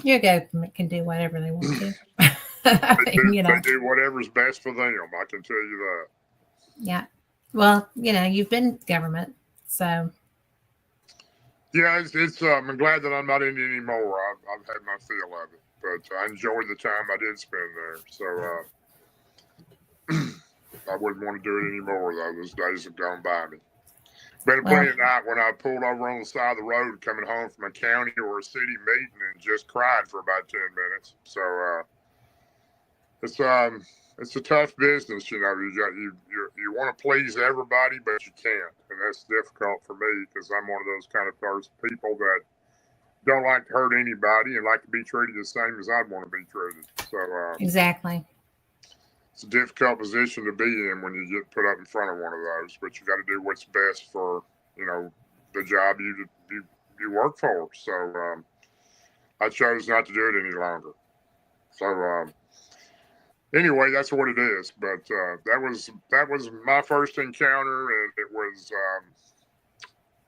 Your government can do whatever they want to. They do whatever's best for them. I can tell you that. Yeah. Well, you've been government, so. Yeah, it's. I'm glad that I'm not in it anymore. I've had my fill of it, but I enjoyed the time I did spend there. So I wouldn't want to do it anymore, though. Those days have gone by me. Been plenty of night when I pulled over on the side of the road coming home from a county or a city meeting and just cried for about 10 minutes. So it's a tough business, you want to please everybody, but you can't, and that's difficult for me because I'm one of those kind of people that don't like to hurt anybody and like to be treated the same as I'd want to be treated. So exactly. It's a difficult position to be in when you get put up in front of one of those, but you got to do what's best for the job you work for. So I chose not to do it any longer. So anyway, that's what it is. But that was my first encounter, and it was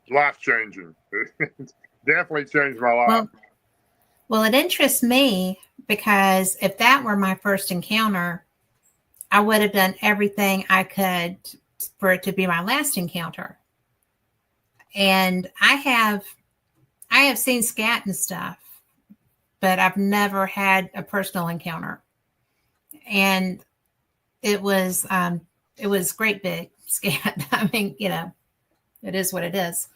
life changing. It definitely changed my life. Well, it interests me because if that were my first encounter, I would have done everything I could for it to be my last encounter. And I have seen scat and stuff, but I've never had a personal encounter. And it was great big scat. I mean, it is what it is.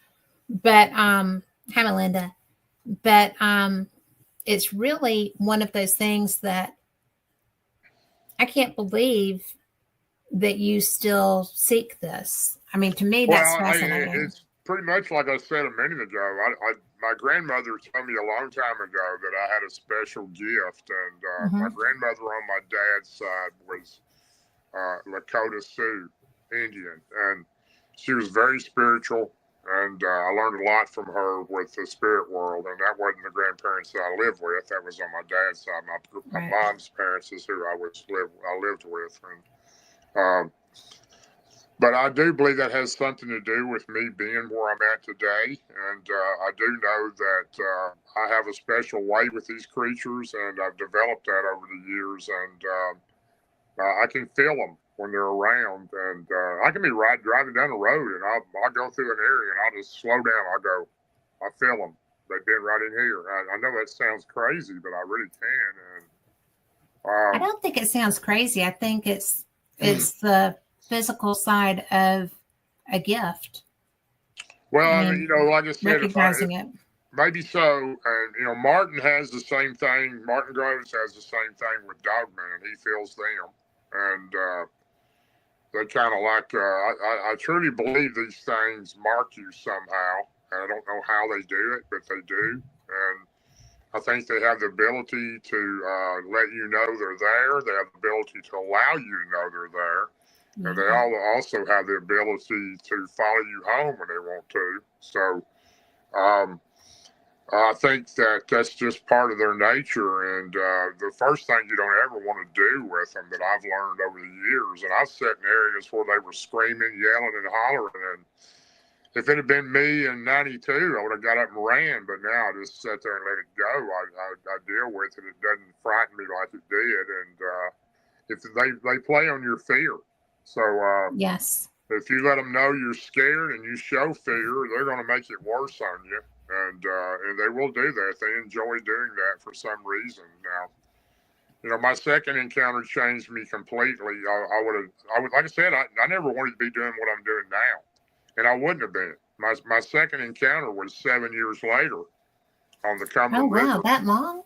But hi Melinda. But it's really one of those things that I can't believe that you still seek this. I mean, to me, that's fascinating. It's pretty much like I said a minute ago. My grandmother told me a long time ago that I had a special gift, and my grandmother on my dad's side was Lakota Sioux Indian, and she was very spiritual, and I learned a lot from her with the spirit world, and that wasn't the grandparents that I lived with. That was on my dad's side. My mom's parents is who I lived with, and but I do believe that has something to do with me being where I'm at today, and I do know that I have a special way with these creatures, and I've developed that over the years, and I can feel them when they're around, and I can be driving down the road, and I'll go through an area, and I'll just slow down. I feel them. They've been right in here. I know that sounds crazy, but I really can. And I don't think it sounds crazy. I think it's the physical side of a gift. Well, like I said, recognizing it. Maybe so. And, Martin has the same thing. Martin Groves has the same thing with Dogman. He feels them. And they kind of like, I truly believe these things mark you somehow. And I don't know how they do it, but they do. And I think they have the ability to let you know they're there. They have the ability to allow you to know they're there. And they Yeah. all also have the ability to follow you home when they want to. So um, I think that that's just part of their nature. And the first thing you don't ever want to do with them that I've learned over the years, and I've sat in areas where they were screaming, yelling, and hollering. And if it had been me in '92, I would have got up and ran. But now I just sit there and let it go. I deal with it. It doesn't frighten me like it did. And if they play on your fear. So Yes. if you let them know you're scared and you show fear, they're going to make it worse on you. And they will do that. They enjoy doing that for some reason. Now, my second encounter changed me completely. I would, like I said, I never wanted to be doing what I'm doing now, and I wouldn't have been. My second encounter was 7 years later on the Oh, Cumberland wow. River. That long?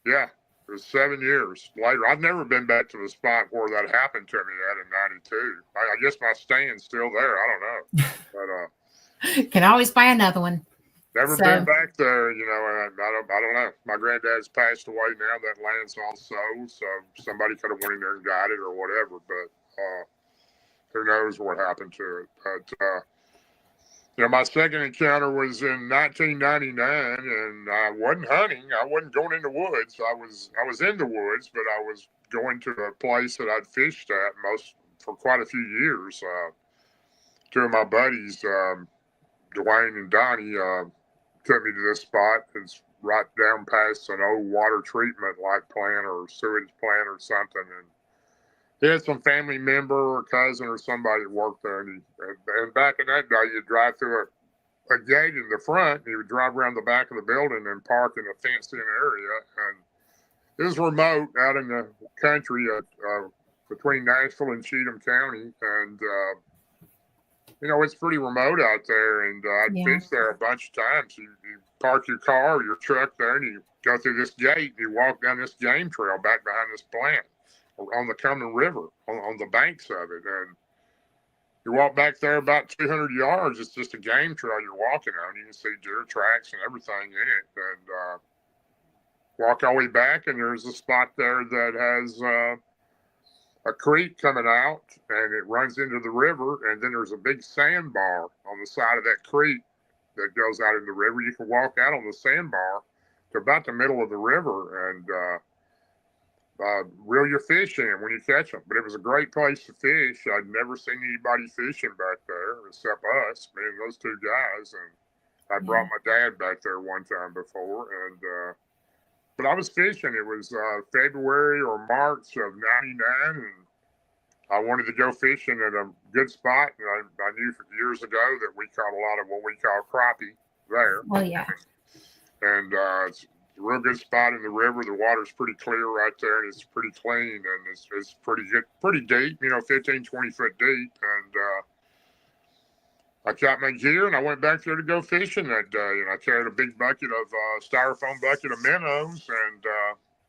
Yeah, it was 7 years later. I've never been back to the spot where that happened to me at in '92. I guess my stand's still there. I don't know, but Can always buy another one. never been So, back there. I don't know. My granddad's passed away now. That land's all sold, so somebody could have went in there and got it or whatever. But who knows what happened to it? But my second encounter was in 1999, and I wasn't hunting. I wasn't going in the woods. I was in the woods, but I was going to a place that I'd fished at for quite a few years. Two of my buddies, Dwayne and Donnie, took me to this spot. It's right down past an old water treatment like plant or sewage plant or something, and he had some family member or cousin or somebody that worked there. And back in that day, you'd drive through a gate in the front, and you would drive around the back of the building and park in a fenced-in area. And it was remote out in the country between Nashville and Cheatham County. And, it's pretty remote out there. And I'd yeah. fish there a bunch of times. You park your car or your truck there, and you go through this gate, and you walk down this game trail back behind this plant on the Cumberland River, on the banks of it. And you walk back there about 200 yards. It's just a game trail you're walking on. You can see deer tracks and everything in it. And walk all the way back, and there's a spot there that has a creek coming out, and it runs into the river. And then there's a big sandbar on the side of that creek that goes out in the river. You can walk out on the sandbar to about the middle of the river and reel your fish in when you catch them. But it was a great place to fish. I'd never seen anybody fishing back there except us, me and those two guys. And I brought my dad back there one time before. And but I was fishing. It was February or March of '99, and I wanted to go fishing at a good spot. And I knew years ago that we caught a lot of what we call crappie there. Oh, yeah. And it's a real good spot in the river. The water's pretty clear right there, and it's pretty clean, and it's pretty good, pretty deep, 15, 20 foot deep. And I got my gear, and I went back there to go fishing that day. And I carried a big bucket of styrofoam bucket of minnows and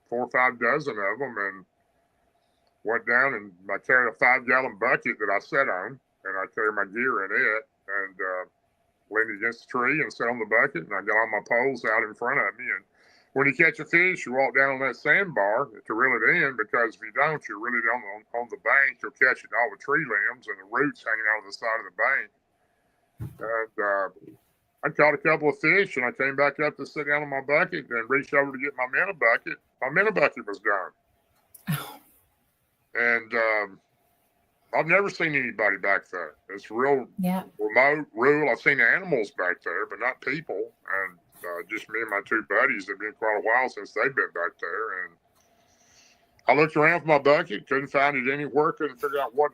4 or 5 dozen of them, and went down, and I carried a 5-gallon bucket that I sat on, and I carried my gear in it, and leaned against the tree and sat on the bucket, and I got all my poles out in front of me. And when you catch a fish, you walk down on that sandbar to reel it in, because if you don't, you reel it on the bank, you'll catch it in all the tree limbs and the roots hanging out of the side of the bank. And I caught a couple of fish, and I came back up to sit down on my bucket and reached over to get my minnow bucket. My minnow bucket was gone. And I've never seen anybody back there. It's real remote, rural. I've seen animals back there, but not people. And just me and my 2 buddies. It's been quite a while since they've been back there. And I looked around for my bucket, couldn't find it anywhere, couldn't figure out what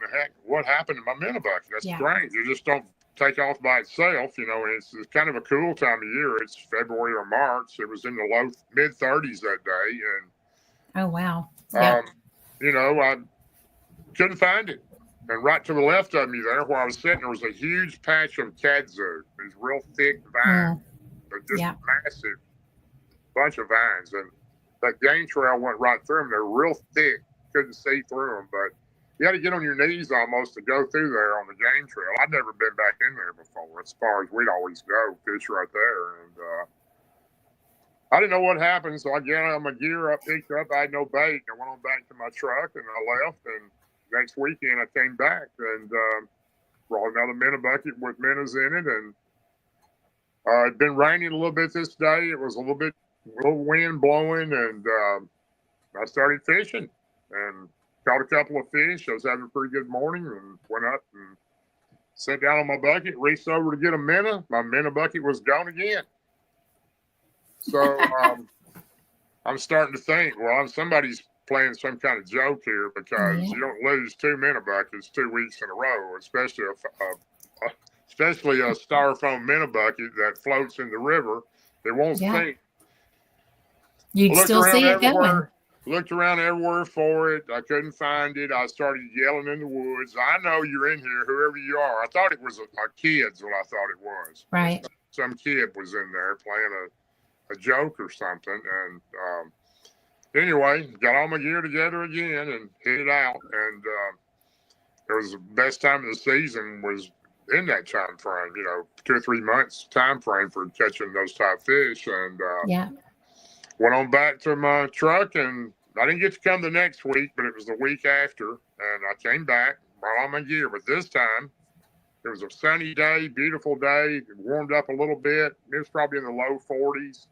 happened to my minnow bucket. That's strange. You just don't take off by itself, and it's kind of a cool time of year. It's February or March. It was in the mid-30s that day. And oh, wow. I couldn't find it. And right to the left of me there, where I was sitting, there was a huge patch of kudzu, these real thick vines, but just massive bunch of vines. And that game trail went right through them. They're real thick, couldn't see through them. But You had to get on your knees almost to go through there on the game trail. I'd never been back in there before. As far as we'd always go, fish right there, and I didn't know what happened. So I got my gear up, picked up. I had no bait. I went on back to my truck and I left. And next weekend I came back and brought another minnow bucket with minnows in it, and it'd been raining a little bit this day. It was a little wind blowing, and I started fishing and caught a couple of fish. I was having a pretty good morning and went up and sat down on my bucket, reached over to get a minnow. My minnow bucket was gone again. So I'm starting to think, well, somebody's playing some kind of joke here, because you don't lose 2 minnow buckets 2 weeks in a row, especially a styrofoam minnow bucket that floats in the river. It won't sink. You'd still see it going. Looked around everywhere for it. I couldn't find it. I started yelling in the woods. I know you're in here, whoever you are. I thought it was a kid's what I thought it was. Right. Some kid was in there playing a joke or something. And anyway, got all my gear together again and hit it out. And it was the best time of the season was in that time frame, 2 or 3 months time frame for catching those type fish. And went on back to my truck, and I didn't get to come the next week, but it was the week after, and I came back, brought all my gear. But this time, it was a sunny day, beautiful day. It warmed up a little bit. It was probably in the low 40s.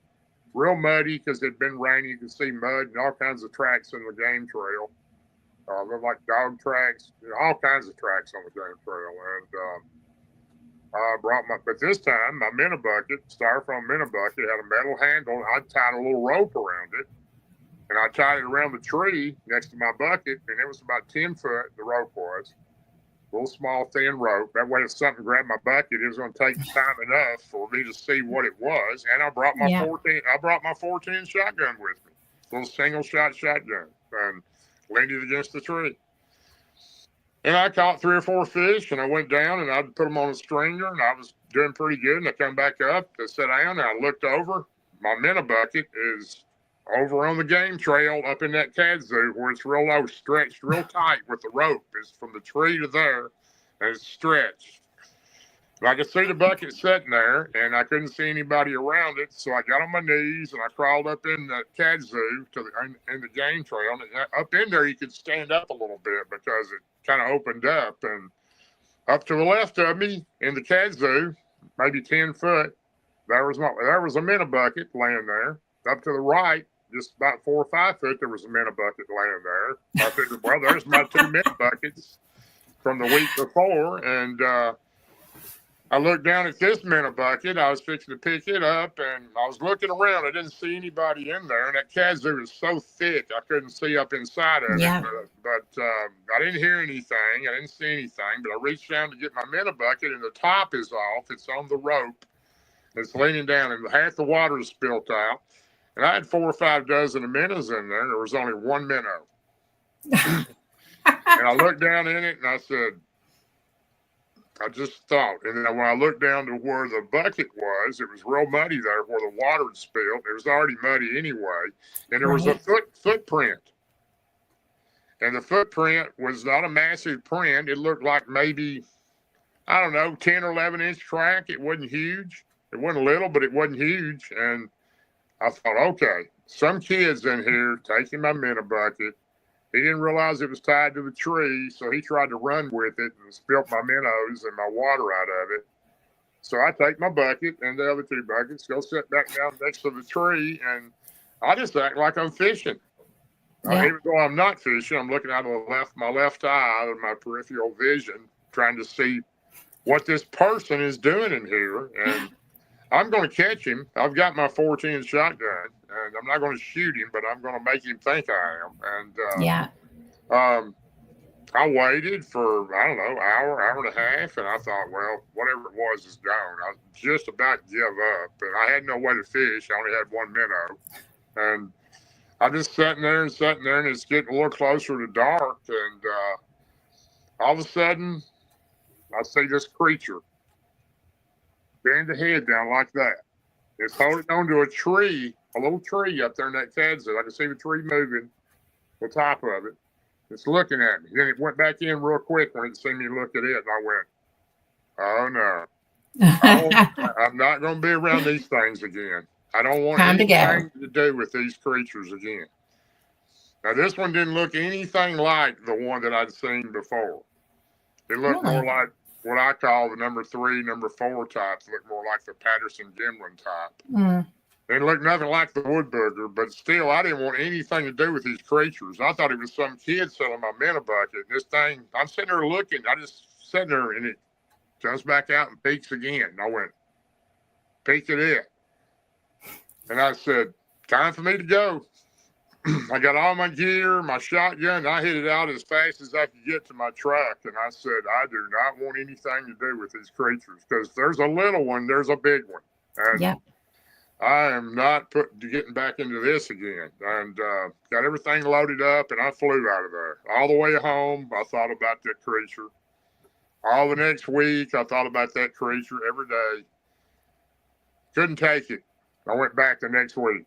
Real muddy because it had been raining. You could see mud and all kinds of tracks in the game trail. Looked like dog tracks, all kinds of tracks on the game trail. And I brought but this time, my minnow bucket, styrofoam minnow bucket, had a metal handle. I tied a little rope around it, and I tied it around the tree next to my bucket, and it was about 10 foot, the rope was. A little small, thin rope. That way, if something grabbed my bucket, it was going to take time enough for me to see what it was. And I brought my 14 shotgun with me, little single shot shotgun, and leaned it against the tree. And I caught 3 or 4 fish, and I went down, and I put them on a stringer, and I was doing pretty good. And I come back up to sit down, and I looked over. My minnow bucket is over on the game trail up in that kazoo where it's real low, stretched real tight with the rope. It's from the tree to there, and it's stretched. And I could see the bucket sitting there, and I couldn't see anybody around it. So I got on my knees, and I crawled up in the kazoo in the game trail. And up in there, you could stand up a little bit because it kind of opened up. And up to the left of me in the kazoo, maybe 10 foot, there was a minnow bucket laying there. Up to the right, just about 4 or 5 foot, there was a minnow bucket laying there. I figured, well, there's my 2 minnow buckets from the week before. And I looked down at this minnow bucket. I was fixing to pick it up, and I was looking around. I didn't see anybody in there, and that kazoo is so thick I couldn't see up inside of it. But I didn't hear anything. I didn't see anything, but I reached down to get my minnow bucket, and the top is off. It's on the rope. It's leaning down, and half the water is spilt out. And I had 4 or 5 dozen of minnows in there, and there was only 1 minnow. And I looked down in it, and I said, I just thought. And then when I looked down to where the bucket was, it was real muddy there where the water had spilled. It was already muddy anyway. And there was a footprint. And the footprint was not a massive print. It looked like maybe, 10 or 11-inch track. It wasn't huge. It wasn't little, but it wasn't huge. And I thought, okay, some kid's in here taking my minnow bucket. He didn't realize it was tied to the tree, so he tried to run with it and spilt my minnows and my water out of it. So I take my bucket and the other 2 buckets, go sit back down next to the tree, and I just act like I'm fishing. Even though I'm not fishing, I'm looking out of my left eye, out of my peripheral vision, trying to see what this person is doing in here. And I'm going to catch him. I've got my 14 shotgun, and I'm not going to shoot him, but I'm going to make him think I am. And I waited for, hour and a half, and I thought, well, whatever it was is gone. I just about give up, and I had no way to fish. I only had 1 minnow, and I just sitting there, and it's getting a little closer to dark, and all of a sudden, I see this creature bend the head down like that. It's holding onto a tree, a little tree up there in that kazoo. I can see the tree moving, the top of it. It's looking at me. Then it went back in real quick when it seen me look at it, and I went, "Oh no, I'm not going to be around these things again. I don't want Time to go. anything to do with these creatures again." Now this one didn't look anything like the one that I'd seen before. It looked more like what I call the number 3, number 4 types. Looked more like the Patterson Gimlin type. Mm. It looked nothing like the wood booger, but still, I didn't want anything to do with these creatures. I thought it was some kid selling my minnow bucket. This thing, I'm sitting there looking. I just sitting there, and it comes back out and peeks again. And I went, peek at it. And I said, time for me to go. I got all my gear, my shotgun, and I hit it out as fast as I could get to my truck. And I said, I do not want anything to do with these creatures, because there's a little one, there's a big one. And yeah. I am not getting back into this again. And got everything loaded up, and I flew out of there. All the way home, I thought about that creature. All the next week, I thought about that creature every day. Couldn't take it. I went back the next week.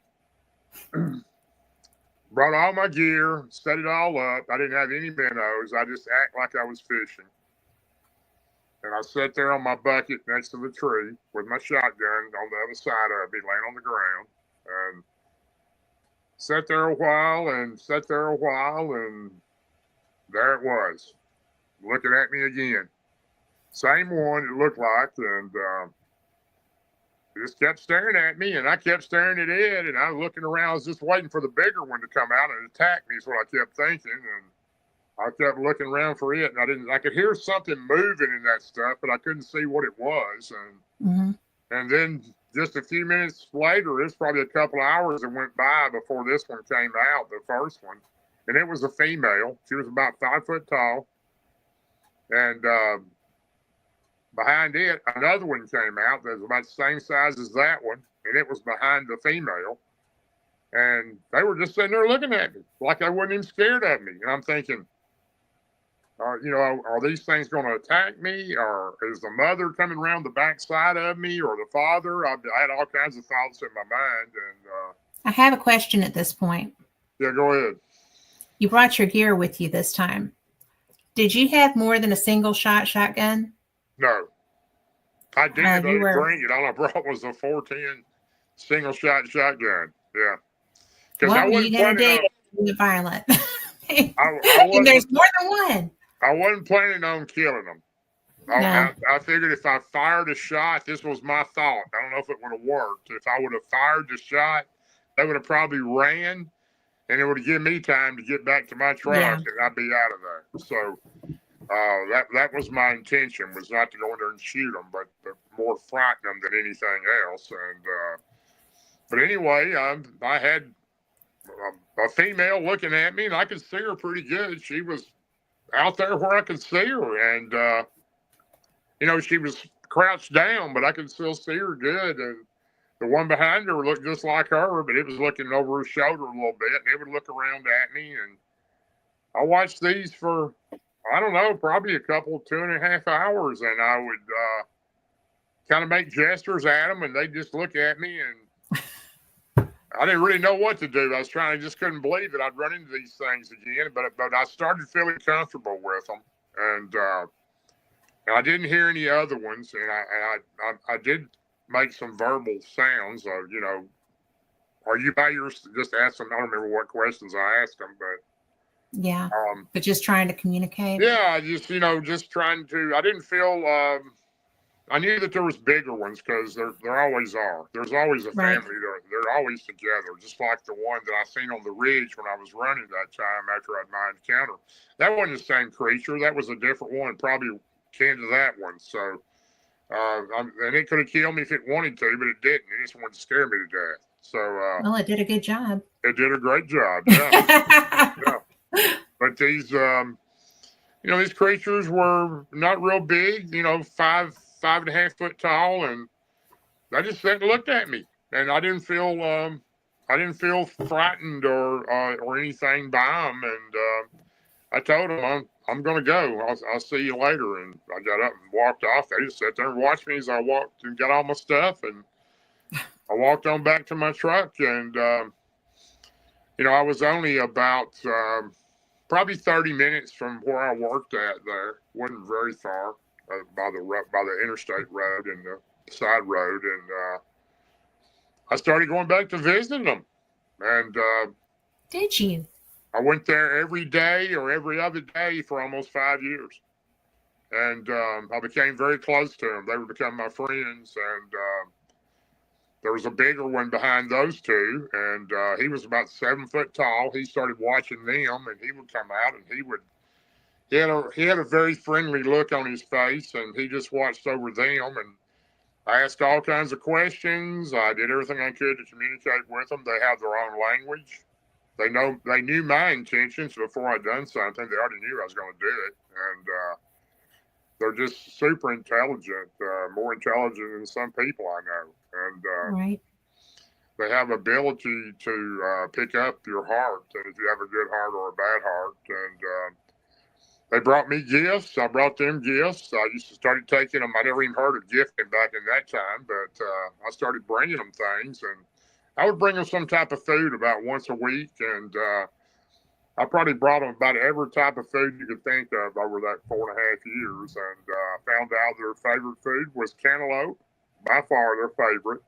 Brought all my gear, set it all up. I didn't have any minnows. I just act like I was fishing. And I sat there on my bucket next to the tree with my shotgun on the other side of me, laying on the ground. And sat there a while, and there it was, looking at me again. Same one it looked like, and it just kept staring at me, and I kept staring at it, and I was looking around. I was just waiting for the bigger one to come out and attack me is what I kept thinking. And I kept looking around for it, and I could hear something moving in that stuff, but I couldn't see what it was. And then just a few minutes later, it's probably a couple of hours that went by before this one came out, the first one. And it was a female. She was about 5 foot tall. And behind it, another one came out that was about the same size as that one, and it was behind the female. And they were just sitting there looking at me like they wasn't even scared of me. And I'm thinking, are these things going to attack me? Or is the mother coming around the backside of me, or the father? I had all kinds of thoughts in my mind. And I have a question at this point. Yeah, go ahead. You brought your gear with you this time. Did you have more than a single shot shotgun? No. I did. I didn't bring it. All I brought was a 410 single shot shotgun. Yeah. Because I wasn't planning on violent. And there's more than one. I wasn't planning on killing them. I figured if I fired a shot, this was my thought. I don't know if it would have worked. If I would have fired the shot, they would have probably ran, and it would have given me time to get back to my truck, and I'd be out of there. So that was my intention, was not to go in there and shoot them, but more frighten them than anything else. And but anyway, I had a female looking at me, and I could see her pretty good. She was out there where I could see her, and she was crouched down, but I could still see her good. And the one behind her looked just like her, but it was looking over her shoulder a little bit, and it would look around at me. And I watched these for, I don't know, probably a couple, 2.5 hours, and I would kind of make gestures at them, and they'd just look at me, and I didn't really know what to do. I just couldn't believe that I'd run into these things again, but I started feeling comfortable with them, and I didn't hear any other ones, and I did make some verbal sounds of, are you by your, just ask them, I don't remember what questions I asked them, but yeah, but just trying to communicate. Yeah, just trying to, I didn't feel, I knew that there was bigger ones, because there always are. There's always a family. They're always together, just like the one that I seen on the ridge when I was running that time after I'd my encounter. That wasn't the same creature. That was a different one, probably kin to that one. So, and it could have killed me if it wanted to, but it didn't. It just wanted to scare me to death. So, well, it did a good job. It did a great job. Yeah. Yeah. But these, these creatures were not real big. 5.5 foot tall, and they just sat and looked at me, and I didn't feel frightened or anything by them. And I told them I'm going to go. I'll see you later. And I got up and walked off. They just sat there and watched me as I walked and got all my stuff, and I walked on back to my truck. And I was only about probably 30 minutes from where I worked at. There wasn't very far by the interstate road and the side road, and I started going back to visiting them. And Did you? I went there every day or every other day for almost 5 years. And I became very close to them. They would become my friends. And there was a bigger one behind those two. And he was about 7 foot tall. He started watching them, and he would come out, and he had a very friendly look on his face, and he just watched over them. And I asked all kinds of questions. I did everything I could to communicate with them. They have their own language. They knew my intentions before I'd done something. They already knew I was going to do it, and they're just super intelligent, more intelligent than some people I know, and Right. they have ability to pick up your heart, and if you have a good heart or a bad heart. And they brought me gifts. I brought them gifts. I used to started taking them. I never even heard of gifting back in that time, but I started bringing them things, and I would bring them some type of food about once a week, and I probably brought them about every type of food you could think of over that 4.5 years, and found out their favorite food was cantaloupe, by far their favorite.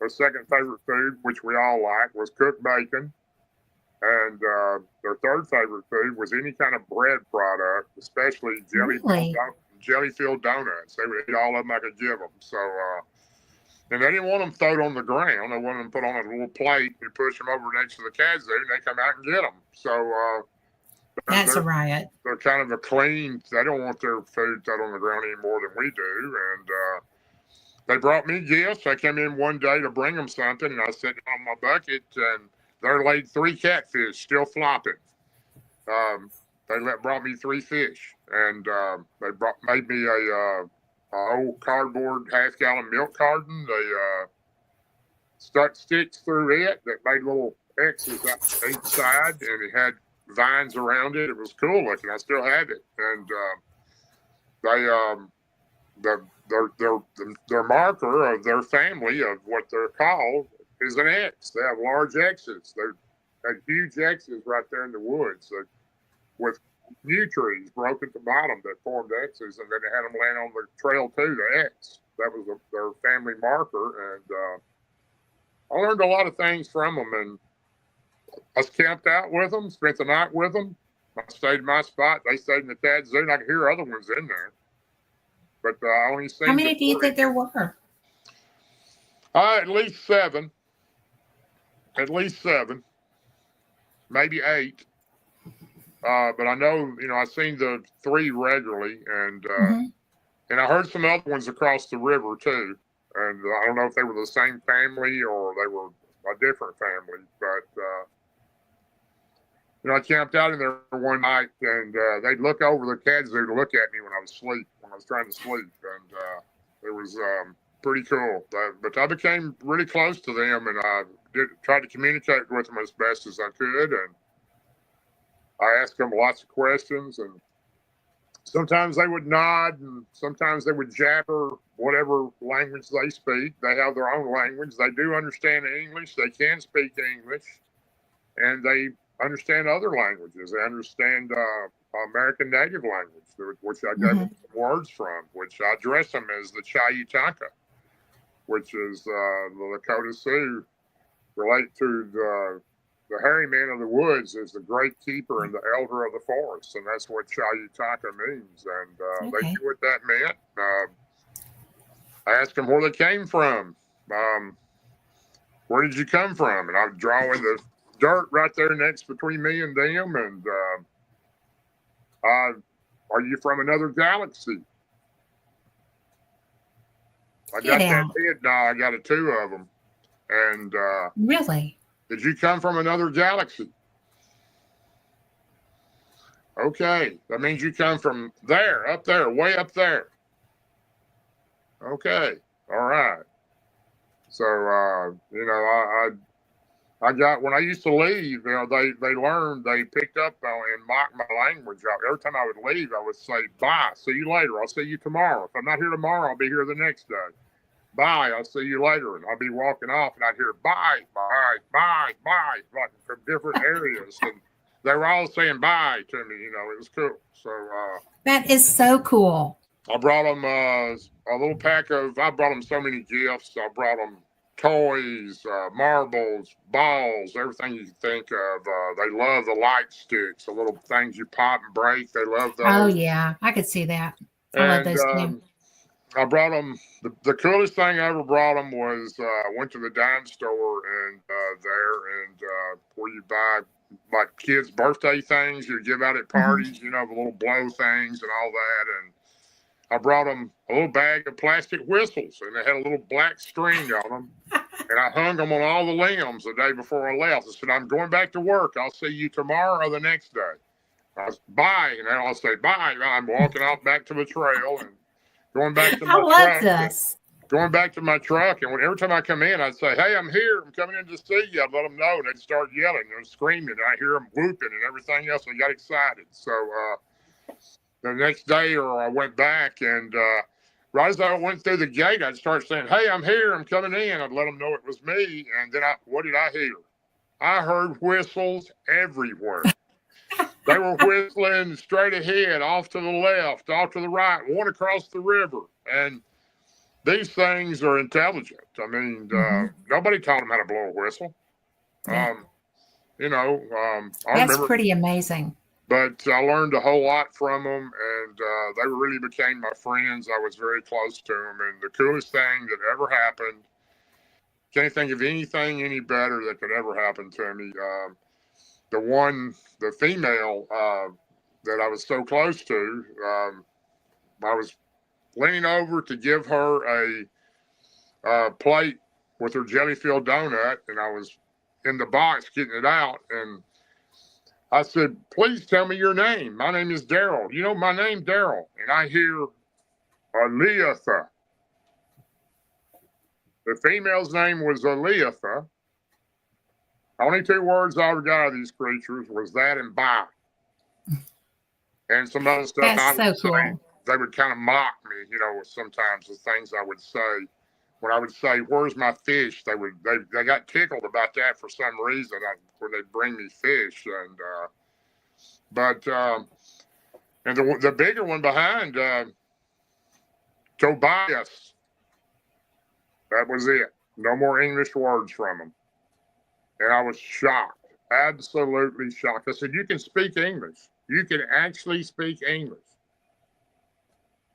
Their second favorite food, which we all like, was cooked bacon. And their third favorite food was any kind of bread product, especially Really? jelly-filled donuts. They would eat all of them I could give them. So, and they didn't want them thrown on the ground. They wanted them put on a little plate and push them over next to the kazoo, and they come out and get them. So That's a riot. they're kind of a clean. They don't want their food thrown on the ground any more than we do. And they brought me gifts. I came in one day to bring them something, and I sat down on my bucket, and there laid 3 catfish still flopping. They brought me 3 fish, and they made me a old cardboard half-gallon milk carton. They stuck sticks through it that made little X's out each side, and it had vines around it. It was cool looking. I still have it, and their marker of their family of what they're called is an X. They have large X's. They had huge X's right there in the woods with new trees broken at the bottom that formed X's, and then they had them laying on the trail too, the X. That was their family marker, and I learned a lot of things from them, and I camped out with them, spent the night with them. I stayed in my spot. They stayed in the kazoo, and I could hear other ones in there. But I only seen. How many do you think there were? At least 7. At least 7. Maybe 8. But I know, I seen the 3 regularly, and and I heard some other ones across the river too. And I don't know if they were the same family or they were a different family. But I camped out in there one night, and they'd look over the kazoo to look at me when I was asleep, when I was trying to sleep, and it was pretty cool. But I became really close to them, and I tried to communicate with them as best as I could, and I asked them lots of questions, and sometimes they would nod, and sometimes they would jabber whatever language they speak. They have their own language. They do understand English. They can speak English, and they understand other languages. They understand American Native language, which I gave them some words from, which I address them as the Chayutanka, which is the Lakota Sioux relate to the hairy man of the woods is the great keeper and the elder of the forest, and that's what Chayutanka means. And they knew what that meant. I asked them where they came from. Where did you come from? And I was drawing the dirt right there next between me and them. And are you from another galaxy? I got that head now. I got 2 of them. And really? Did you come from another galaxy? Okay, that means you come from there, up there, way up there. Okay, all right. So I got, when I used to leave, they learned, they picked up and mocked my language. Every time I would leave, I would say, bye, see you later. I'll see you tomorrow. If I'm not here tomorrow, I'll be here the next day. Bye, I'll see you later. And I'll be walking off, and I'd hear bye, bye, bye, bye, like from different areas. And they were all saying bye to me. It was cool. So That is so cool. I brought them a little pack of. I brought them so many gifts. I brought them toys, marbles, balls, everything you can think of. They love the light sticks, the little things you pop and break. They love Oh those. yeah, I could see that. I love And those too. I brought them. The coolest thing I ever brought them was I went to the dime store and there and where you buy like kids' birthday things you give out at Hmm. parties. The little blow things and all that. And I brought them a little bag of plastic whistles, and they had a little black string on them. And I hung them on all the limbs the day before I left. I said, "I'm going back to work. I'll see you tomorrow or the next day." Bye, and then I'll say bye. I'm walking out back to the trail and going back to I my love truck. And this. going back to my truck, and every time I come in, I'd say, "Hey, I'm here. I'm coming in to see you." I'd let them know, and they'd start yelling and screaming, and I hear them whooping and everything else. They got excited. So the next day, or I went back, and right as I went through the gate, I'd start saying, "Hey, I'm here. I'm coming in." I'd let them know it was me, and then what did I hear? I heard whistles everywhere. They were whistling straight ahead, off to the left, off to the right, one across the river, and these things are intelligent. I mean, Hmm. nobody taught them how to blow a whistle. Yeah, Um, I that's remember, pretty amazing. but I learned a whole lot from them, and they really became my friends. I was very close to them, and the coolest thing that ever happened. Can't think of anything any better that could ever happen to me. The female that I was so close to, I was leaning over to give her a plate with her jelly filled donut, and I was in the box getting it out, and I said, "Please tell me your name. My name is Darrell. You know my name, Darrell." And I hear Aleatha. The female's name was Aleatha. Only two words I ever got out of these creatures was that and bye. And some other stuff That's I would so say. cool. They would kind of mock me, sometimes the things I would say. When I would say, "Where's my fish?" They got tickled about that for some reason when they bring me fish. And but and the bigger one behind Tobias, that was it. No more English words from him, and I was shocked, absolutely shocked. I said, "You can speak English. You can actually speak English."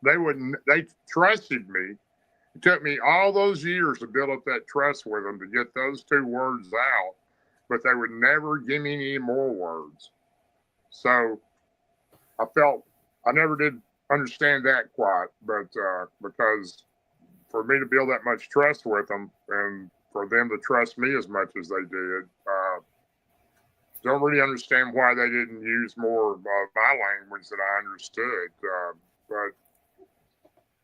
They trusted me. It took me all those years to build up that trust with them to get those two words out, but they would never give me any more words. So I felt I never did understand that quite, but because for me to build that much trust with them and for them to trust me as much as they did, don't really understand why they didn't use more of my language that I understood. But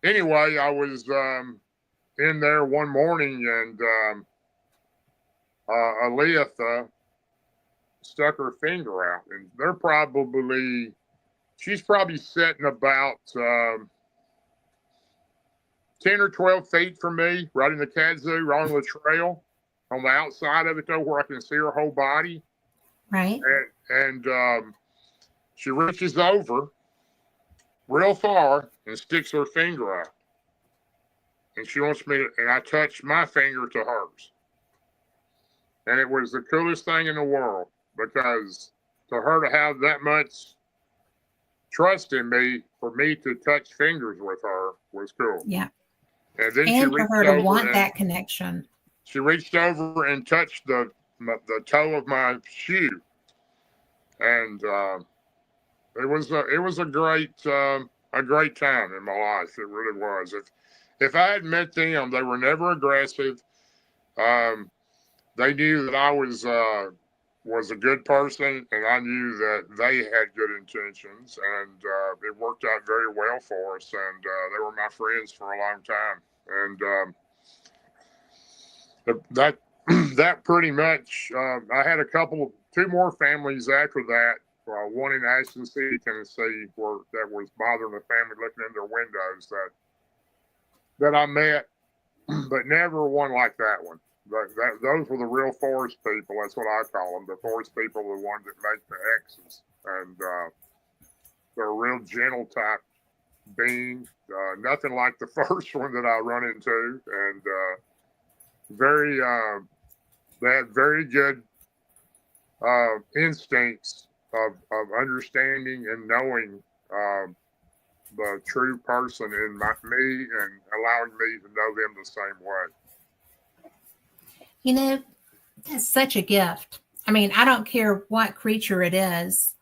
anyway, I was in there one morning, and Aaliyah stuck her finger out, and she's probably sitting about 10 or 12 feet from me, right in the kazoo, right on the trail, on the outside of it, though, where I can see her whole body. Right. And she reaches over real far and sticks her finger out. And she wants me to, and I touch my finger to hers. And it was the coolest thing in the world because to her to have that much trust in me, for me to touch fingers with her was cool. Yeah. And then And for her to want that connection. she reached over and touched the toe of my shoe, and it was a great time in my life. It really was. If I had met them, they were never aggressive. Um, they knew that I was a good person, and I knew that they had good intentions, and it worked out very well for us. And they were my friends for a long time. And that that pretty much. I had two more families after that. One in Ashton City, Tennessee, that was bothering the family looking in their windows that I met, but never one like that one. Those were the real forest people. That's what I call them. The forest people are the ones that make the X's, and they're a real gentle type being. Nothing like the first one that I run into, and very they had very good instincts of understanding and knowing the true person in me and allowing me to know them the same way. You know, that's such a gift. I mean, I don't care what creature it is.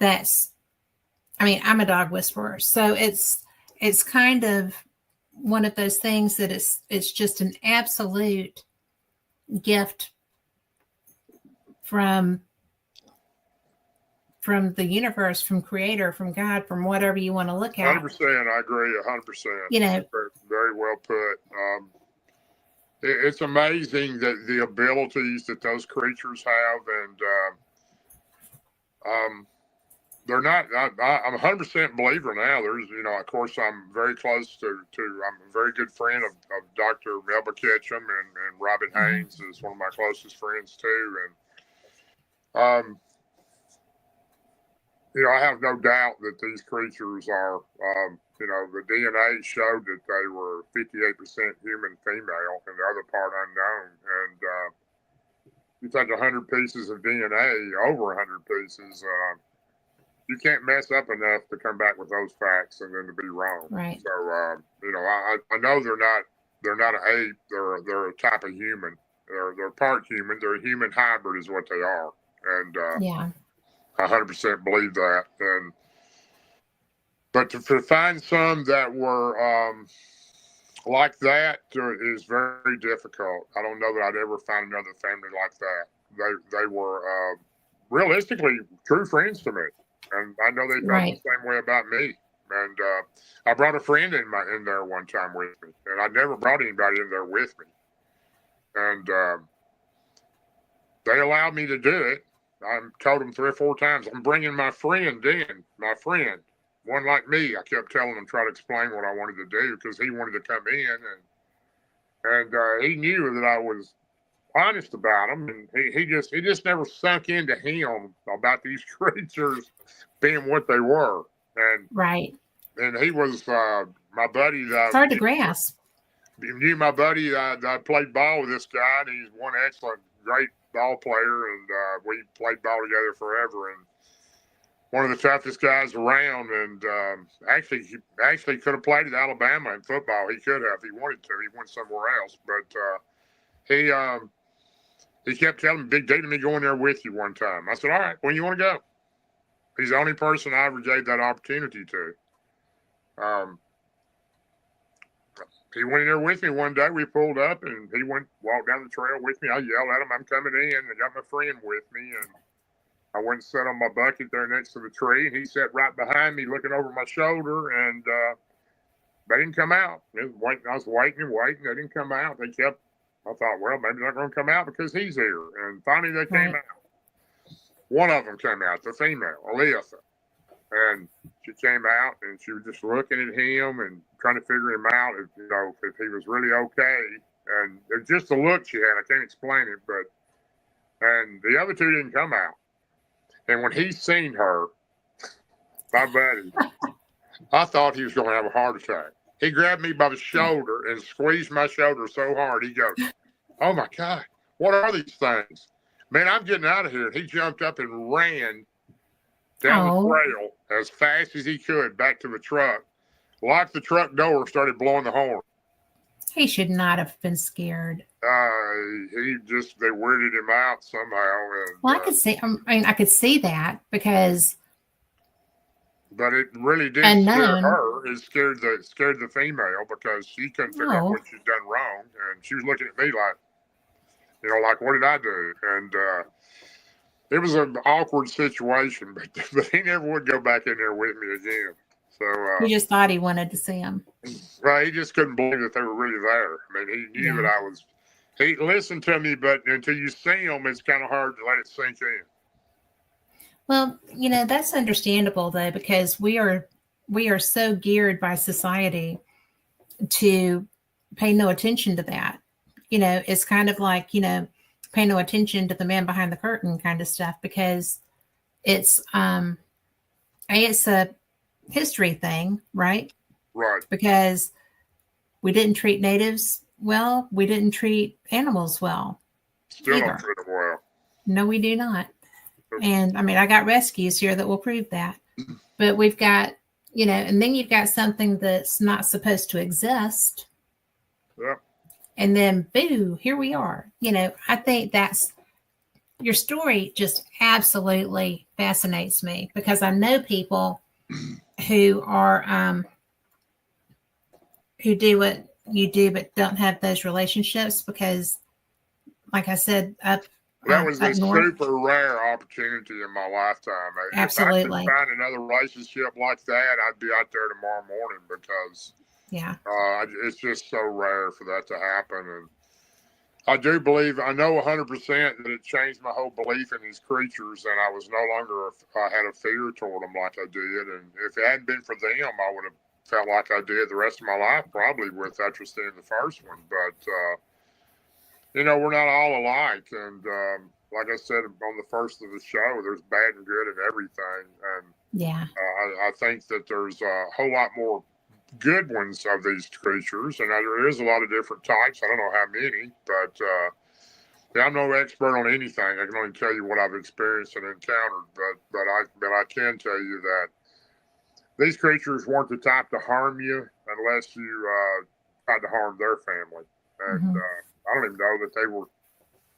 I'm a dog whisperer, so it's kind of one of those things that it's just an absolute gift from the universe, from creator, from God, from whatever you want to look at. 100%. I agree. 100%. Very well put. It's amazing that the abilities that those creatures have, and they're not. I'm 100% believer now. There's, of course, I'm very close to. I'm a very good friend of Dr. Melba Ketchum, and Robin Haynes is one of my closest friends too, and I have no doubt that these creatures are, the DNA showed that they were 58% human female and the other part unknown. And you take 100 pieces of DNA, over 100 pieces, you can't mess up enough to come back with those facts and then to be wrong. Right. So, I know they're not an ape. They're a type of human. They're part human. They're a human hybrid is what they are. And yeah. I 100% believe that. But to find some that were like that is very difficult. I don't know that I'd ever find another family like that. They were realistically true friends to me, and I know they felt the same way about me. And I brought a friend in there one time with me, and I never brought anybody in there with me. And they allowed me to do it. I told them 3 or 4 times, I'm bringing my friend in, one like me. I kept telling him, try to explain what I wanted to do because he wanted to come in, and he knew that I was honest about him, and he just never sunk into him about these creatures being what they were. And and he was my buddy. It's hard to grasp. You knew my buddy. I played ball with this guy, and he's one excellent, great ball player, and we played ball together forever, and one of the toughest guys around, and actually could have played at Alabama in football. He could have if he wanted to. He went somewhere else, but he kept telling me, Big D, to me, go in there with you one time. I said, all right, when you want to go? He's the only person I ever gave that opportunity to. He went in there with me one day. We pulled up, and he walked down the trail with me. I yelled at him, I'm coming in. I got my friend with me, and I went and sat on my bucket there next to the tree, and he sat right behind me looking over my shoulder, and they didn't come out. I was waiting and waiting. They didn't come out. I thought, well, maybe they're not going to come out because he's here. And finally they came out. One of them came out, the female, Alyssa. And she came out, and she was just looking at him and trying to figure him out, if he was really okay. And it was just the look she had. I can't explain it, and the other two didn't come out. And when he seen her, my buddy, I thought he was going to have a heart attack. He grabbed me by the shoulder and squeezed my shoulder so hard. He goes, oh my God, what are these things? Man, I'm getting out of here. And he jumped up and ran down the trail as fast as he could back to the truck, locked the truck door, started blowing the horn. He should not have been scared. They weirded him out somehow. And, well, I could see that because. But it really did scare her. It scared the female because she couldn't figure out what she'd done wrong, and she was looking at me like, what did I do? And it was an awkward situation, but he never would go back in there with me again. So he just thought he wanted to see him. Well, he just couldn't believe that they were really there. I mean, he knew that I was. He listened to me, but until you see him, it's kind of hard to let it sink in. Well, that's understandable though, because we are so geared by society to pay no attention to that. it's kind of like, pay no attention to the man behind the curtain kind of stuff, because it's it's a history thing, right? Right. Because we didn't treat natives well, we didn't treat animals well Still either. don't treat them well. No, we do not. And I mean, I got rescues here that will prove that. But we've got, and then you've got something that's not supposed to exist. Yeah. And then, boo, here we are. I think that's your story just absolutely fascinates me, because I know people who are, who do what you do, but don't have those relationships because, like I said, that was a up north, super rare opportunity in my lifetime. Absolutely. If I could find another relationship like that, I'd be out there tomorrow morning, because it's just so rare for that to happen. And I do believe, I know 100% that it changed my whole belief in these creatures, and I was no longer, I had a fear toward them like I did. And if it hadn't been for them, I would have felt like I did the rest of my life, probably, with after seeing the first one. But, we're not all alike. And like I said on the first of the show, there's bad and good in everything. And I think that there's a whole lot more good ones of these creatures, and there is a lot of different types. I don't know how many, but I'm no expert on anything. I can only tell you what I've experienced and encountered. But I can tell you that these creatures weren't the type to harm you unless you tried to harm their family. And I don't even know that they were.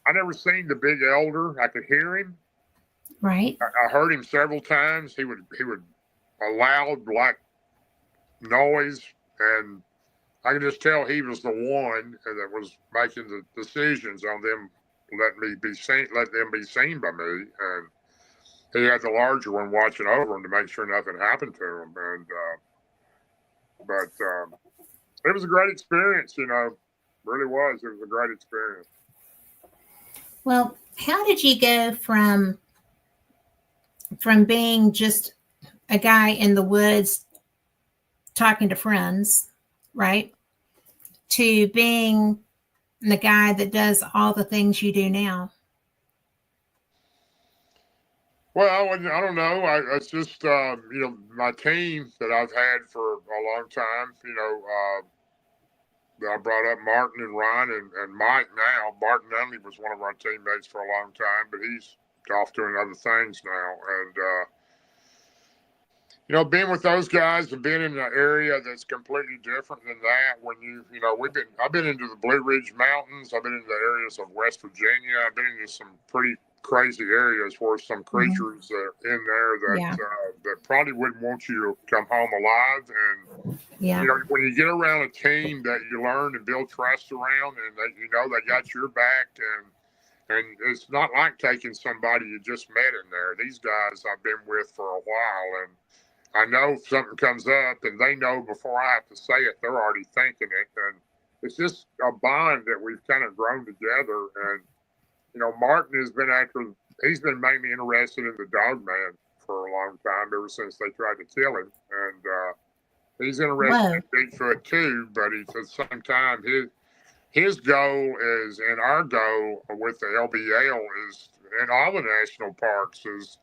I never seen the big elder. I could hear him. Right. I heard him several times. He would a loud black noise, and I could just tell he was the one that was making the decisions on them let them be seen by me. And he had the larger one watching over him to make sure nothing happened to him. And but it was a great experience, really was. It was a great experience. Well, how did you go from being just a guy in the woods talking to friends, right, to being the guy that does all the things you do now? Well, I don't know. It's just, my team that I've had for a long time, I brought up Martin and Ryan and Mike now. Martin Nunley was one of our teammates for a long time, but he's off doing other things now. And, being with those guys and being in an area that's completely different than that, when I've been into the Blue Ridge Mountains. I've been into the areas of West Virginia. I've been into some pretty crazy areas where some creatures are in there that probably wouldn't want you to come home alive. And when you get around a team that you learn and build trust around, and they got your back, and it's not like taking somebody you just met in there. These guys I've been with for a while, and I know if something comes up, and they know before I have to say it, they're already thinking it. And it's just a bond that we've kind of grown together. And Martin he's been mainly interested in the dog man for a long time, ever since they tried to kill him. And he's interested in Bigfoot too, but at the same time, his goal is, and our goal with the LBL is, in all the national parks, is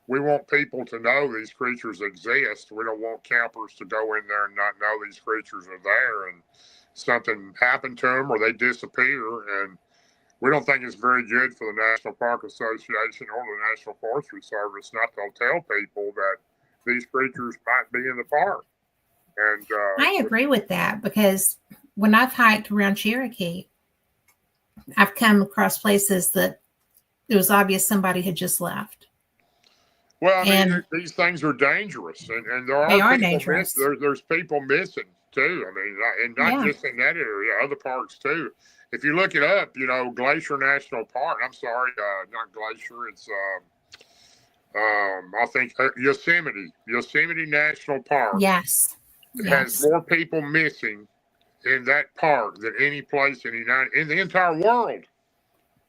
we want people to know these creatures exist. We don't want campers to go in there and not know these creatures are there, and something happened to them or they disappear. And we don't think it's very good for the National Park Association or the National Forestry Service not to tell people that these creatures might be in the park. And I agree with that, because when I've hiked around Cherokee, I've come across places that it was obvious somebody had just left. Well, I mean, these things are dangerous, and there are people dangerous. There's people missing too. I mean, and not just in that area, other parks too. If you look it up, Glacier National Park. I'm sorry, not Glacier. It's I think Yosemite National Park. Yes. Has more people missing in that park than any place in the entire world.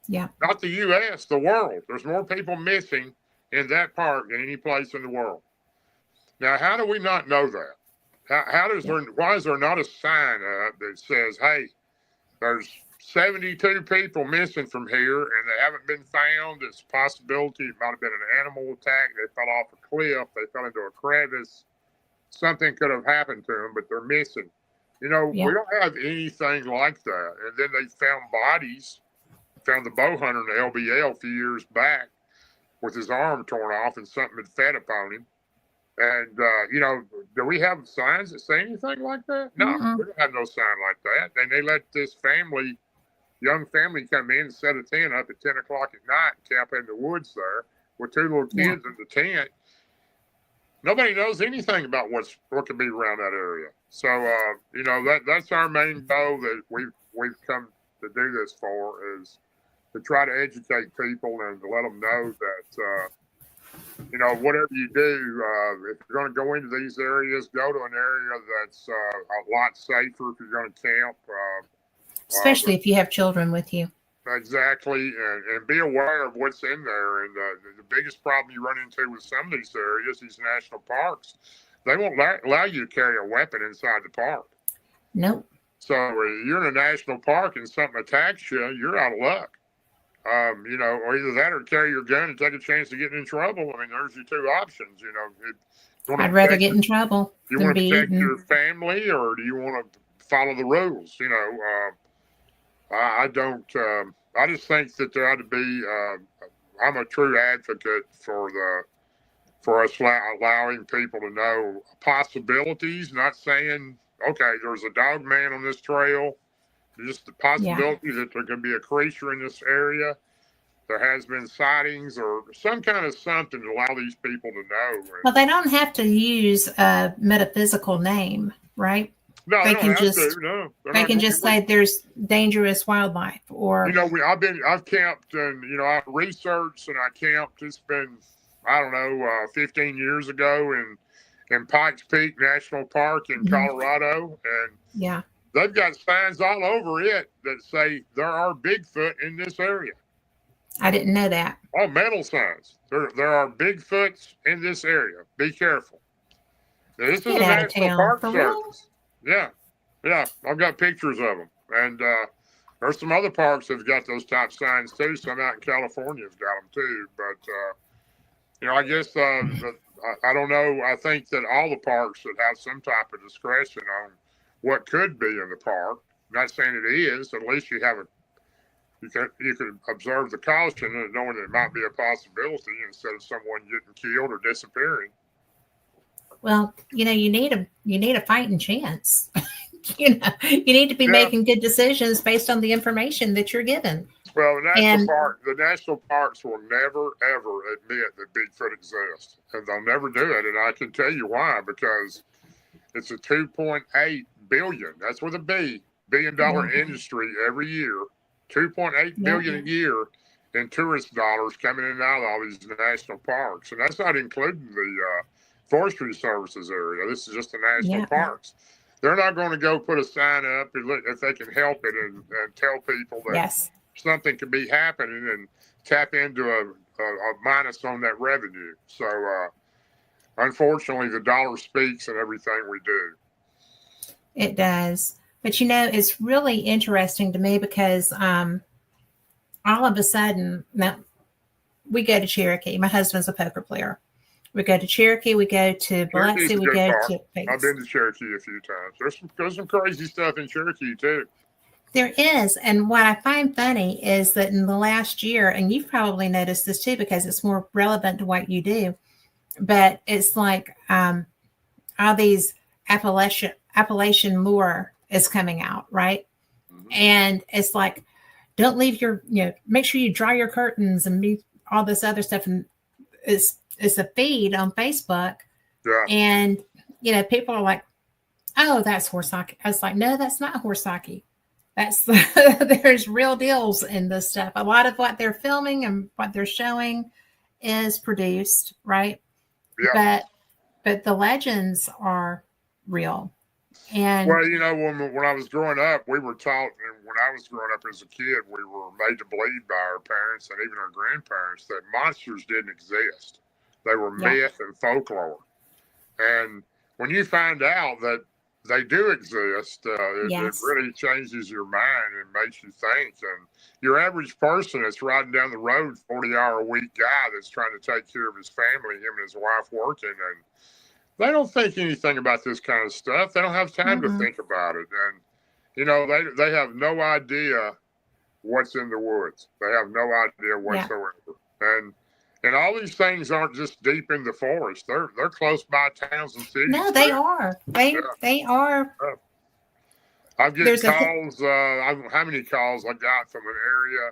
Yeah. Not the U.S., the world. There's more people missing in that park than any place in the world. Now, how do we not know that? Why is there not a sign up that says, hey, there's 72 people missing from here, and they haven't been found. It's a possibility it might have been an animal attack. They fell off a cliff. They fell into a crevice. Something could have happened to them, but they're missing. We don't have anything like that. And then they found bodies. Found the bow hunter in the LBL a few years back with his arm torn off and something had fed upon him. And, do we have signs that say anything like that? No, we don't have no sign like that. And they let this young family come in and set a tent up at 10 o'clock at night and camp in the woods there with two little kids in the tent. Nobody knows anything about what could be around that area. So, that's our main goal that we've come to do this for, is to try to educate people and to let them know that, whatever you do, if you're going to go into these areas, go to an area that's a lot safer if you're going to camp. Especially if you have children with you. Exactly, and be aware of what's in there. And the biggest problem you run into with some of these areas, these national parks, they won't allow you to carry a weapon inside the park. Nope. So you're in a national park and something attacks you, you're out of luck. Or either that or carry your gun and take a chance of getting in trouble. I mean, there's your two options. I'd rather get in trouble. You want to protect your family, or do you want to follow the rules? I don't. I just think that there ought to be. I'm a true advocate for us allowing people to know possibilities. Not saying, okay, there's a dog man on this trail. Just the possibility that there could be a creature in this area. There has been sightings or some kind of something to allow these people to know. Well, they don't have to use a metaphysical name, right? No, they can just no. They can just say there's dangerous wildlife, or I've camped and I've researched and I camped. It's been 15 years ago in Pikes Peak National Park in Colorado, and they've got signs all over it that say there are Bigfoot in this area. I didn't know that. Oh, metal signs. There are Bigfoots in this area. Be careful. Now, this is a National Park Service. Yeah. I've got pictures of them. And there's some other parks that have got those type signs too. Some out in California have got them too. But, I guess I don't know. I think that all the parks should have some type of discretion on what could be in the park. I'm not saying it is. At least you have you could observe the caution and knowing that it might be a possibility instead of someone getting killed or disappearing. Well, you need a fighting chance. You need to be making good decisions based on the information that you're given. Well, the national parks will never, ever admit that Bigfoot exists, and they'll never do it. And I can tell you why, because it's a 2.8 billion. That's with a B, billion-dollar industry every year. 2.8 billion a year in tourist dollars coming in and out of all these national parks, and that's not including the forestry services area. This is just the national parks. They're not going to go put a sign up if they can help it and tell people that something could be happening and tap into a minus on that revenue. So unfortunately, the dollar speaks in everything we do. It does. But, it's really interesting to me because all of a sudden, now we go to Cherokee. My husband's a poker player. We go to Cherokee. We go to Biloxi. We go to Vegas. I've been to Cherokee a few times. There's some crazy stuff in Cherokee, too. There is. And what I find funny is that in the last year, and you've probably noticed this, too, because it's more relevant to what you do, but it's like all these Appalachian lore is coming out, right? And it's like, don't leave make sure you dry your curtains and all this other stuff. And it's a feed on Facebook. Yeah. And, people are like, oh, that's Horsaki. I was like, no, that's not Horsaki. There's real deals in this stuff. A lot of what they're filming and what they're showing is produced, right? Yeah. But the legends are real. And well, when I was growing up, we were taught, and when I was growing up as a kid, we were made to believe by our parents and even our grandparents that monsters didn't exist. They were myth and folklore. And when you find out that they do exist. It Yes. really changes your mind and makes you think. And your average person that's riding down the road, 40-hour-a-week guy that's trying to take care of his family, him and his wife working, and they don't think anything about this kind of stuff. They don't have time to Mm-mm. think about it. And, they have no idea what's in the woods. They have no idea Yeah. whatsoever. And all these things aren't just deep in the forest. They're close by towns and No, cities they too. are. Yeah. They are. Yeah. I'm getting There's a whole. calls. How many calls I got from an area?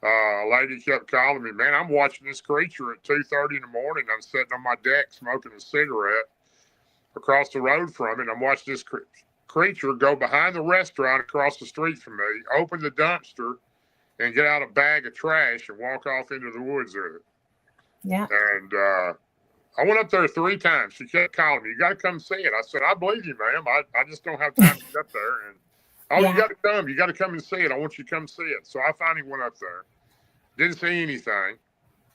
A lady kept calling me. Man, I'm watching this creature at 2:30 in the morning. I'm sitting on my deck smoking a cigarette across the road from it. I'm watching this creature go behind the restaurant across the street from me, open the dumpster, and get out a bag of trash and walk off into the woods with it. Yeah. And I went up there 3 times. She kept calling me. You got to come see it. I said, I believe you, ma'am. I just don't have time to get up there. And you Yeah. got to come. You got to come and see it. I want you to come see it. So I finally went up there. Didn't see anything.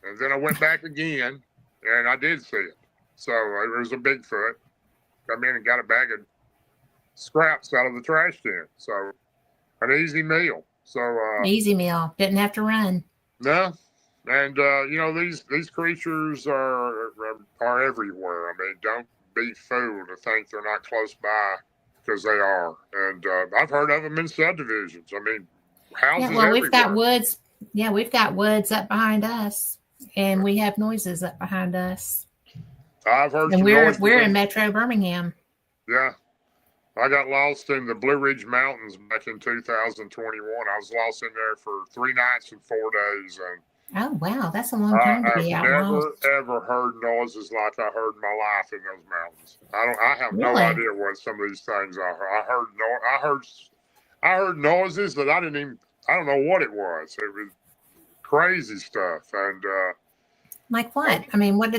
And then I went back again, and I did see it. So it was a Bigfoot. Come in and got a bag of scraps out of the trash can. So an easy meal. So Easy meal. Didn't have to run. no, and these creatures are everywhere. I mean, don't be fooled to think they're not close by because they are. And I've heard of them in subdivisions. I mean, Yeah. houses Well, we've got everywhere. woods. Yeah, we've got woods up behind us, and we have noises up behind us. I've heard And some we're noises. we're in Metro Birmingham. Yeah, I got lost in the Blue Ridge Mountains back in 2021. I was lost in there for 3 nights and 4 days, and Oh wow, that's a long I time to have be out never lost. ever heard noises like I heard in my life in those mountains. I have no Really? idea what some of these things are. I heard noises that I don't know what it was. It was crazy stuff, and Like what? I mean, what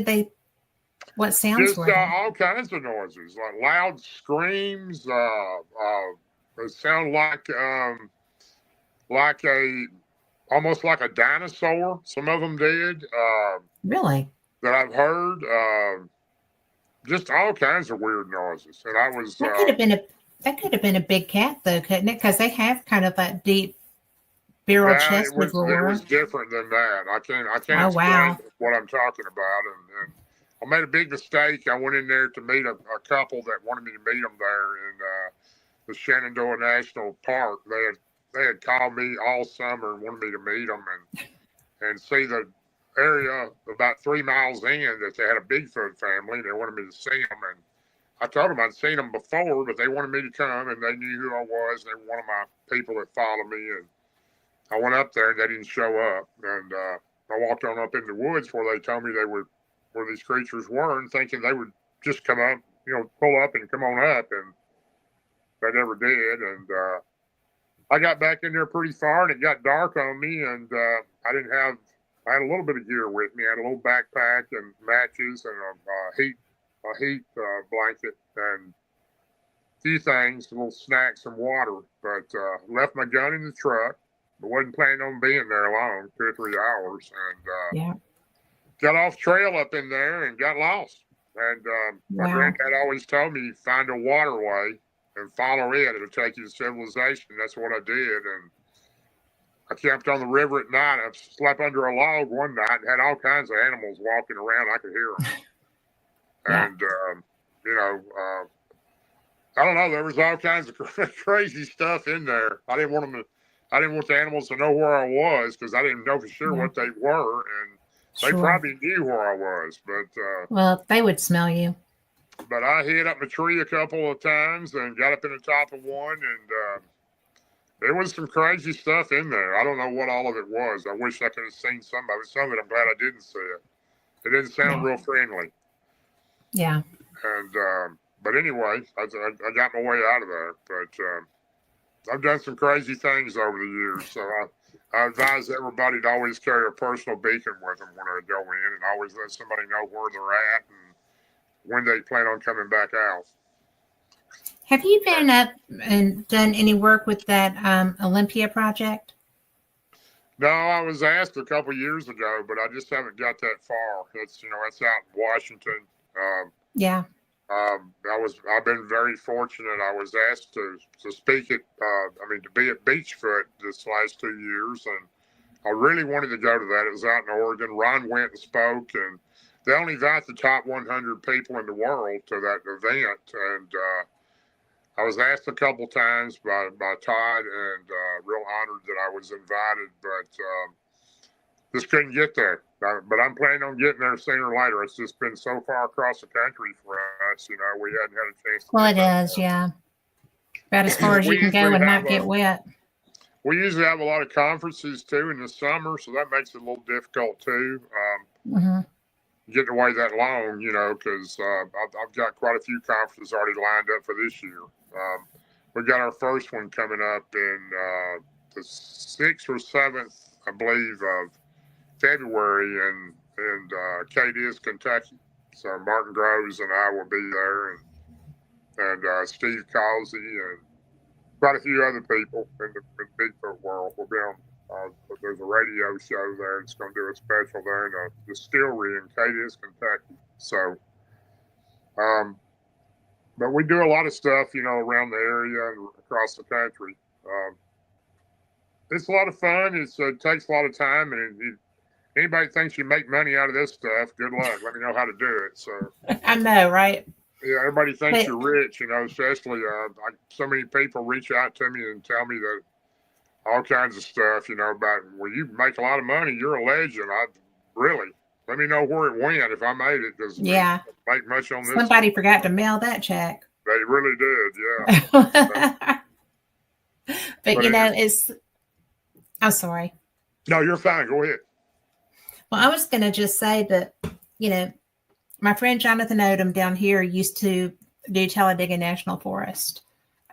sounds just were they? all kinds of noises, like loud screams. It sounded like a almost like a dinosaur. Some of them did. Really? That I've heard. Just all kinds of weird noises. And I was, That could have been a big cat though, couldn't it? Because they have kind of that deep barrel yeah, chest with it roar. was different than that. I can't Oh explain wow. what I'm talking about. And I made a big mistake. I went in there to meet a couple that wanted me to meet them there in the Shenandoah National Park. They had called me all summer and wanted me to meet them and see the area about 3 miles in that they had a Bigfoot family. They wanted me to see them, and I told them I'd seen them before, but they wanted me to come, and they knew who I was. They were one of my people that followed me, and I went up there, and they didn't show up. And I walked on up in the woods where they told me where these creatures were, and thinking they would just come up, pull up and come on up, and they never did. And I got back in there pretty far, and it got dark on me, and I had a little bit of gear with me. I had a little backpack and matches and a heat blanket and a few things, a little snacks and water. But left my gun in the truck. But wasn't planning on being there long, 2 or 3 hours, and Yeah. got off trail up in there and got lost. And my Wow. granddad always told me find a waterway and follow it. It'll take you to civilization. That's what I did, and I camped on the river at night. I slept under a log one night and had all kinds of animals walking around. I could hear them. Yeah. And, I don't know. There was all kinds of crazy stuff in there. I didn't want the animals to know where I was because I didn't know for sure Yeah. what they were. And they Sure. probably knew where I was. Well, they would smell you. But I hit up a tree a couple of times and got up in the top of one, and there was some crazy stuff in there. I don't know what all of it was. I wish I could have seen some of it. Some of it, I'm glad I didn't see it. It didn't sound Yeah. real friendly. Yeah. And but anyway, I got my way out of there. But I've done some crazy things over the years, so I advise everybody to always carry a personal beacon with them when they go in, and always let somebody know where they're at and when they plan on coming back out. Have you been up and done any work with that Olympia project? No, I was asked a couple years ago, but I just haven't got that far. That's out in Washington. Yeah. I've been very fortunate. I was asked to speak at, to be at Beachfoot this last 2 years, and I really wanted to go to that. It was out in Oregon. Ron went and spoke, and they only invite the top 100 people in the world to that event. And I was asked a couple times by Todd, and real honored that I was invited, but just couldn't get there. But I'm planning on getting there sooner or later. It's just been so far across the country for us. We hadn't had a chance to Well, get it there. is, yeah. About as far as We you can go usually and have not get wet. we usually have a lot of conferences too in the summer, so that makes it a little difficult too. Mm-hmm. Getting away that long, because I've got quite a few conferences already lined up for this year. We've got our first one coming up in the 6th or 7th, I believe, of February in Cadiz, Kentucky. So Martin Groves and I will be there, and Steve Causey and quite a few other people in the Bigfoot world will be on. There's a radio show there. It's going to do a special there in a distillery in Cadiz, Kentucky. So, but we do a lot of stuff, around the area and across the country. It's a lot of fun. It takes a lot of time, and anybody thinks you make money out of this stuff, good luck. Let me know how to do it. So I know, right? yeah, everybody thinks you're rich, especially so many people reach out to me and tell me that all kinds of stuff, about, well, you make a lot of money, you're a legend. Really, let me know where it went if I made it, because yeah, make much on this. Somebody forgot to mail that check. They really did, yeah. but I'm sorry. No, you're fine. Go ahead. Well, I was going to just say that, my friend Jonathan Odom down here used to do Talladega National Forest.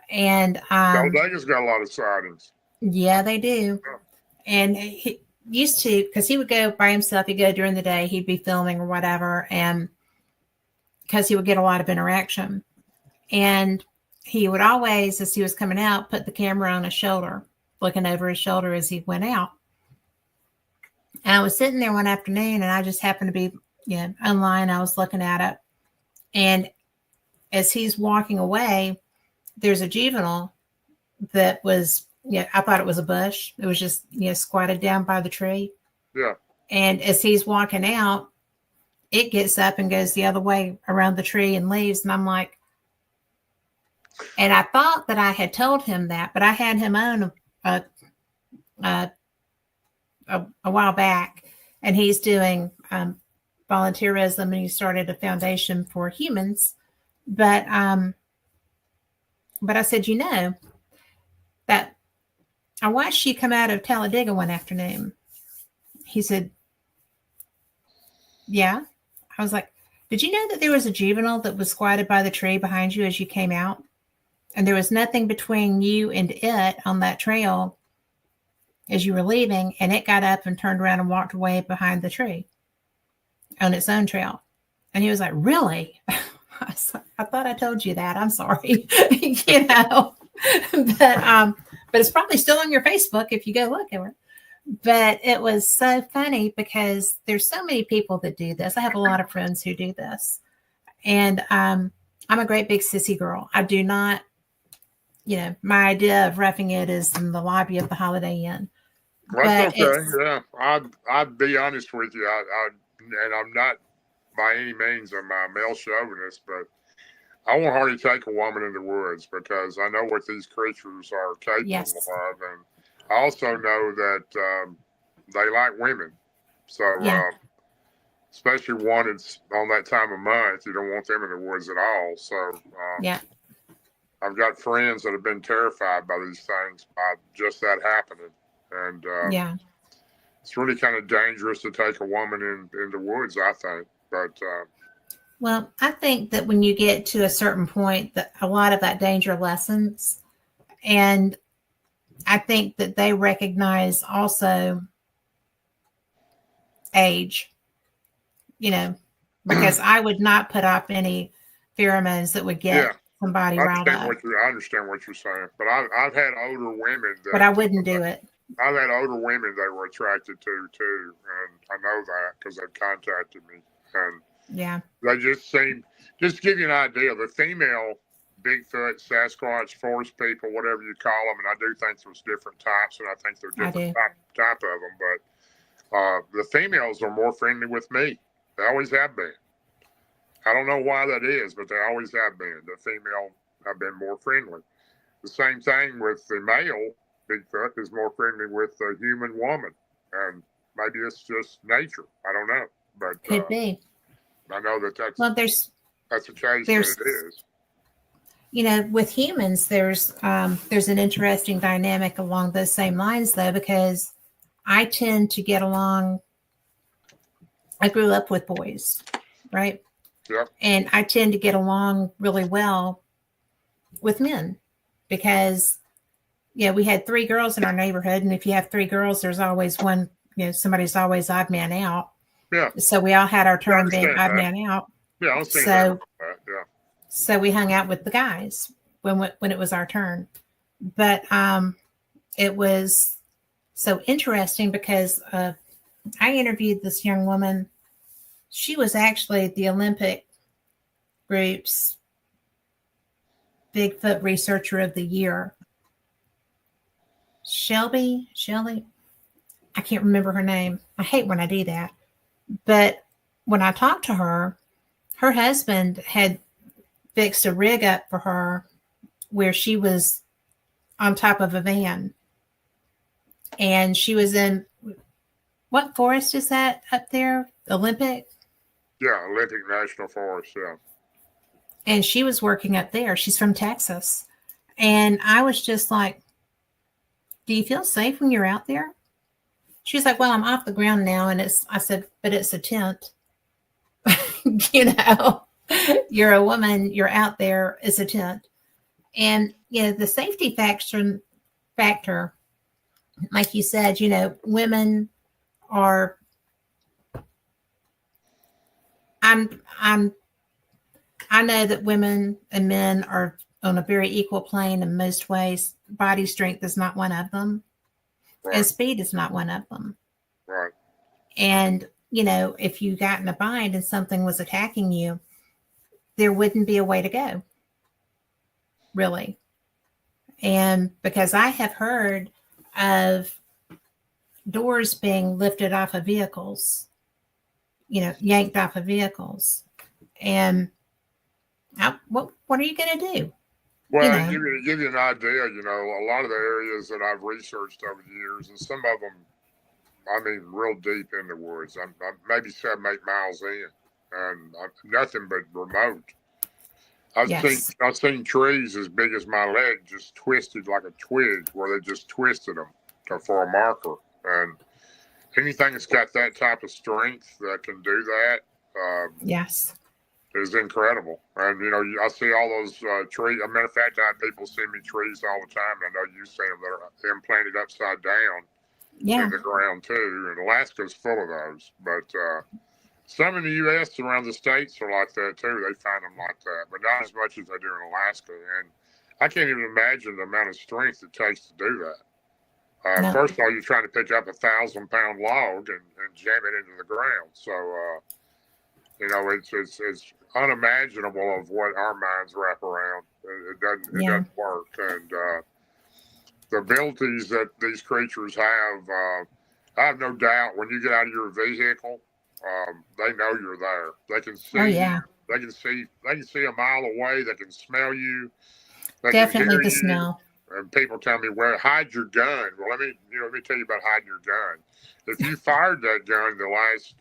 And Talladega's got a lot of sightings. Yeah, they do. Yeah. And he used to, because he would go by himself, he'd go during the day, he'd be filming or whatever, and because he would get a lot of interaction. And he would always, as he was coming out, put the camera on his shoulder, looking over his shoulder as he went out. And I was sitting there one afternoon, and I just happened to be, online. I was looking at it. And as he's walking away, there's a juvenile that was, I thought it was a bush. It was just, squatted down by the tree. Yeah. And as he's walking out, it gets up and goes the other way around the tree and leaves. And I'm like, and I thought that I had told him that, but I had him on a while back, and he's doing volunteerism, and he started a foundation for humans. But I said, that I watched you come out of Talladega one afternoon. He said, yeah. I was like, did you know that there was a juvenile that was squatted by the tree behind you as you came out? And there was nothing between you and it on that trail as you were leaving, and it got up and turned around and walked away behind the tree on its own trail. And he was like, really? I thought I told you that. I'm sorry. But it's probably still on your Facebook if you go look at it. But it was so funny because there's so many people that do this. I have a lot of friends who do this. And I'm a great big sissy girl. I do not, my idea of roughing it is in the lobby of the Holiday Inn. That's okay. Yeah. I'd be honest with you. And I'm not by any means a male chauvinist, but I won't hardly take a woman in the woods because I know what these creatures are capable of. And I also know that they like women. So, especially one that's on that time of month, you don't want them in the woods at all. So, I've got friends that have been terrified by these things, by just that happening. And it's really kind of dangerous to take a woman in the woods, I think. But well, I think that when you get to a certain point, that a lot of that danger lessens. And I think that they recognize also age, because I would not put up any pheromones that would get somebody riled up. I understand what you're saying, but I've had older women. But I wouldn't do it. I've had older women they were attracted to too, and I know that because they've contacted me. And Yeah. They just seem, just to give you an idea, the female Bigfoot, Sasquatch, forest people, whatever you call them, and I do think there's different types, and I think there are I different do. type of them, but the females are more friendly with me. They always have been. I don't know why that is, but they always have been. The female have been more friendly. The same thing with the male Bigfoot is more friendly with the human woman, and maybe it's just nature. I don't know, but Could be. I know that Well, that's the case that there's it is. with humans, there's an interesting dynamic along those same lines, though, because I tend to get along. I grew up with boys, right? Yep. And I tend to get along really well with men because, we had three girls in our neighborhood. And if you have three girls, there's always one, somebody's always odd man out. Yeah. So we all had our I turn being understand odd that. man out. Yeah, I understand So, that. Yeah. so we hung out with the guys when it was our turn. But it was so interesting because I interviewed this young woman. She was actually the Olympic group's Bigfoot Researcher of the Year. Shelby, I can't remember her name. I hate when I do that. But when I talked to her husband had fixed a rig up for her where she was on top of a van. And she was in, what forest is that up there? Olympic? Yeah, Olympic National Forest, yeah. And she was working up there. She's from Texas. And I was just like, do you feel safe when you're out there? She's like, well, I'm off the ground now. And I said, but it's a tent. You're a woman, you're out there, it's a tent. And, the safety factor, like you said, women are, I know that women and men are on a very equal plane in most ways. Body strength is not one of them. Right. And speed is not one of them. Right. And, if you got in a bind and something was attacking you, there wouldn't be a way to go, really. And because I have heard of doors being lifted off of vehicles, yanked off of vehicles. And what are you going to do? Well, give you an idea, a lot of the areas that I've researched over the years, and some of them, I mean, real deep in the woods. I'm maybe 7, 8 miles in, and nothing but remote. I've seen trees as big as my leg just twisted like a twig, where they just twisted them for a marker. And anything that's got that type of strength that can do that, yes, is incredible. And I see all those trees. As a matter of fact, I have people send me trees all the time. And I know you see them that are implanted upside down in the ground too. And Alaska's full of those, but some in the U.S. around the states are like that too. They find them like that, but not as much as they do in Alaska. And I can't even imagine the amount of strength it takes to do that. No. First of all, you're trying to pick up a 1,000-pound log and jam it into the ground. So, it's unimaginable of what our minds wrap around. It doesn't work. And the abilities that these creatures have, I have no doubt when you get out of your vehicle, they know you're there. They can see. Oh, yeah. They can see a mile away. They can smell you. They Definitely can hear the smell. And people tell me, "Well, hide your gun." Well, let me tell you about hiding your gun. If you fired that gun the last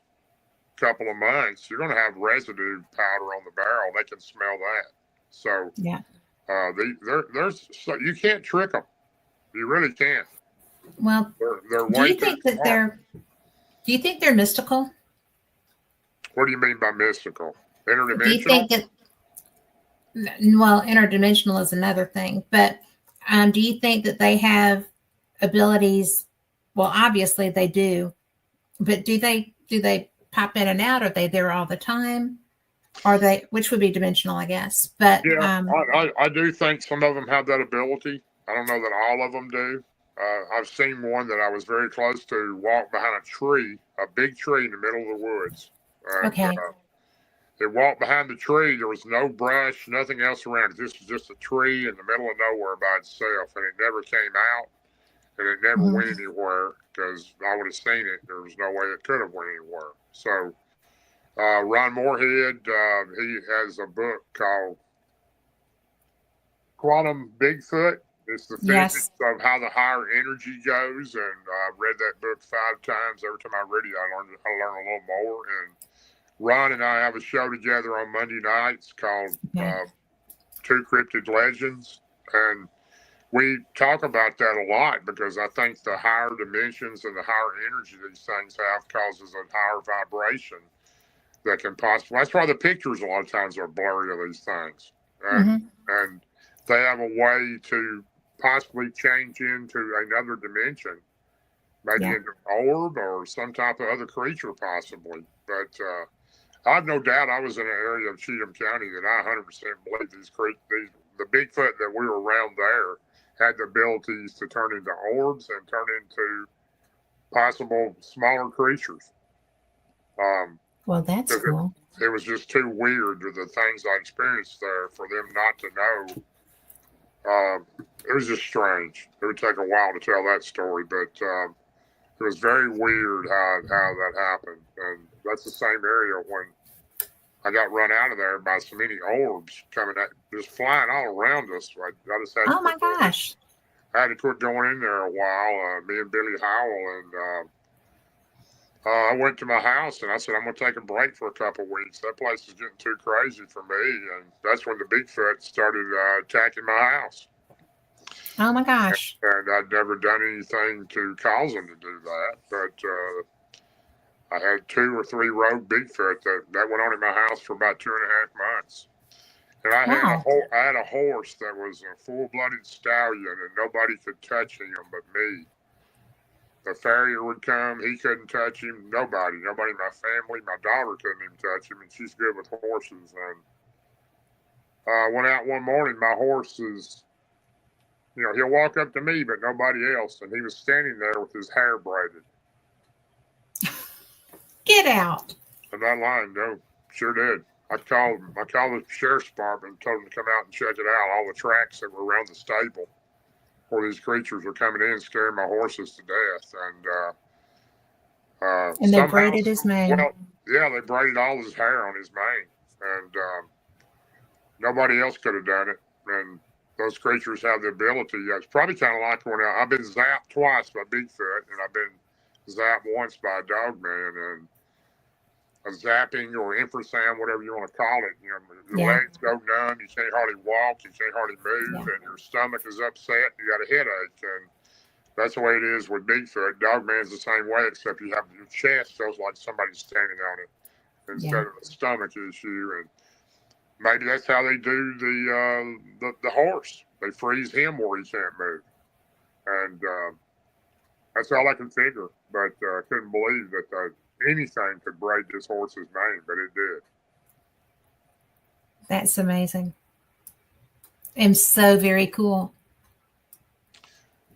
couple of months, you're going to have residue powder on the barrel. They can smell that. So, yeah, you can't trick them. You really can't. Well, they're do you think that do you think they're mystical? What do you mean by mystical? Interdimensional? Do you think that? Well, interdimensional is another thing, but do you think that they have abilities? Well, obviously they do, but do they pop in and out? Are they there all the time? Are they, which would be dimensional, I guess? But yeah, I do think some of them have that ability. I don't know that all of them do. I've seen one that I was very close to walk behind a tree, a big tree in the middle of the woods. And, okay. it walked behind the tree. There was no brush, nothing else around. This was just a tree in the middle of nowhere by itself, and it never came out, and it never Mhm. went anywhere because I would have seen it. There was no way it could have went anywhere. So Ron Moorhead, he has a book called Quantum Bigfoot. It's the physics Yes. of how the higher energy goes, and I've read that book 5 times. Every time I read it, I learn a little more. And Ron and I have a show together on Monday nights called Okay. Two Cryptid Legends, and we talk about that a lot because I think the higher dimensions and the higher energy these things have causes a higher vibration that can possibly. That's why the pictures a lot of times are blurry of these things, Hmm. and they have a way to possibly change into another dimension, maybe Yeah. into an orb or some type of other creature, possibly. But I have no doubt I was in an area of Cheatham County that I 100% believe the Bigfoot that we were around there had the abilities to turn into orbs and turn into possible smaller creatures. Um, Well, that's 'Cause cool. it was just too weird to the things I experienced there for them not to know. It was just strange. It would take a while to tell that story, but it was very weird how that happened. And that's the same area when I got run out of there by so many orbs coming at, just flying all around us. I just had to Oh my quit going. gosh. I had to quit going in there a while. Me and Billy Howell, and I went to my house and I said, I'm going to take a break for a couple of weeks. That place is getting too crazy for me. And that's when the Bigfoot started attacking my house. Oh my gosh. And I'd never done anything to cause them to do that. But I had 2 or 3 rogue Bigfoot that went on in my house for about 2.5 months. And Wow. I had a horse that was a full-blooded stallion, and nobody could touch him but me. The farrier would come, he couldn't touch him. Nobody in my family. My daughter couldn't even touch him, and she's good with horses. And I went out one morning. My horse is, he'll walk up to me, but nobody else. And he was standing there with his hair braided. Get out. I'm not lying, no, sure did. I called the sheriff's department and told them to come out and check it out. All the tracks that were around the stable where these creatures were coming in, scaring my horses to death. And And they somehow, braided his mane. well, yeah, they braided all his hair on his mane, and nobody else could have done it. And those creatures have the ability. It's probably kind of like when I've been zapped twice by Bigfoot, and I've been zapped once by a dog man, and a zapping or infrasound, whatever you want to call it. Your Yeah. legs go numb, you can't hardly walk, you can't hardly move, Yeah. and your stomach is upset, you got a headache, and that's the way it is with Bigfoot. Dogman's the same way, except you have your chest feels like somebody's standing on it Yeah. instead of a stomach issue, and maybe that's how they do the horse. They freeze him where he can't move, and that's all I can figure. But I couldn't believe that anything could braid this horse's mane, but it did. That's amazing. And so very cool.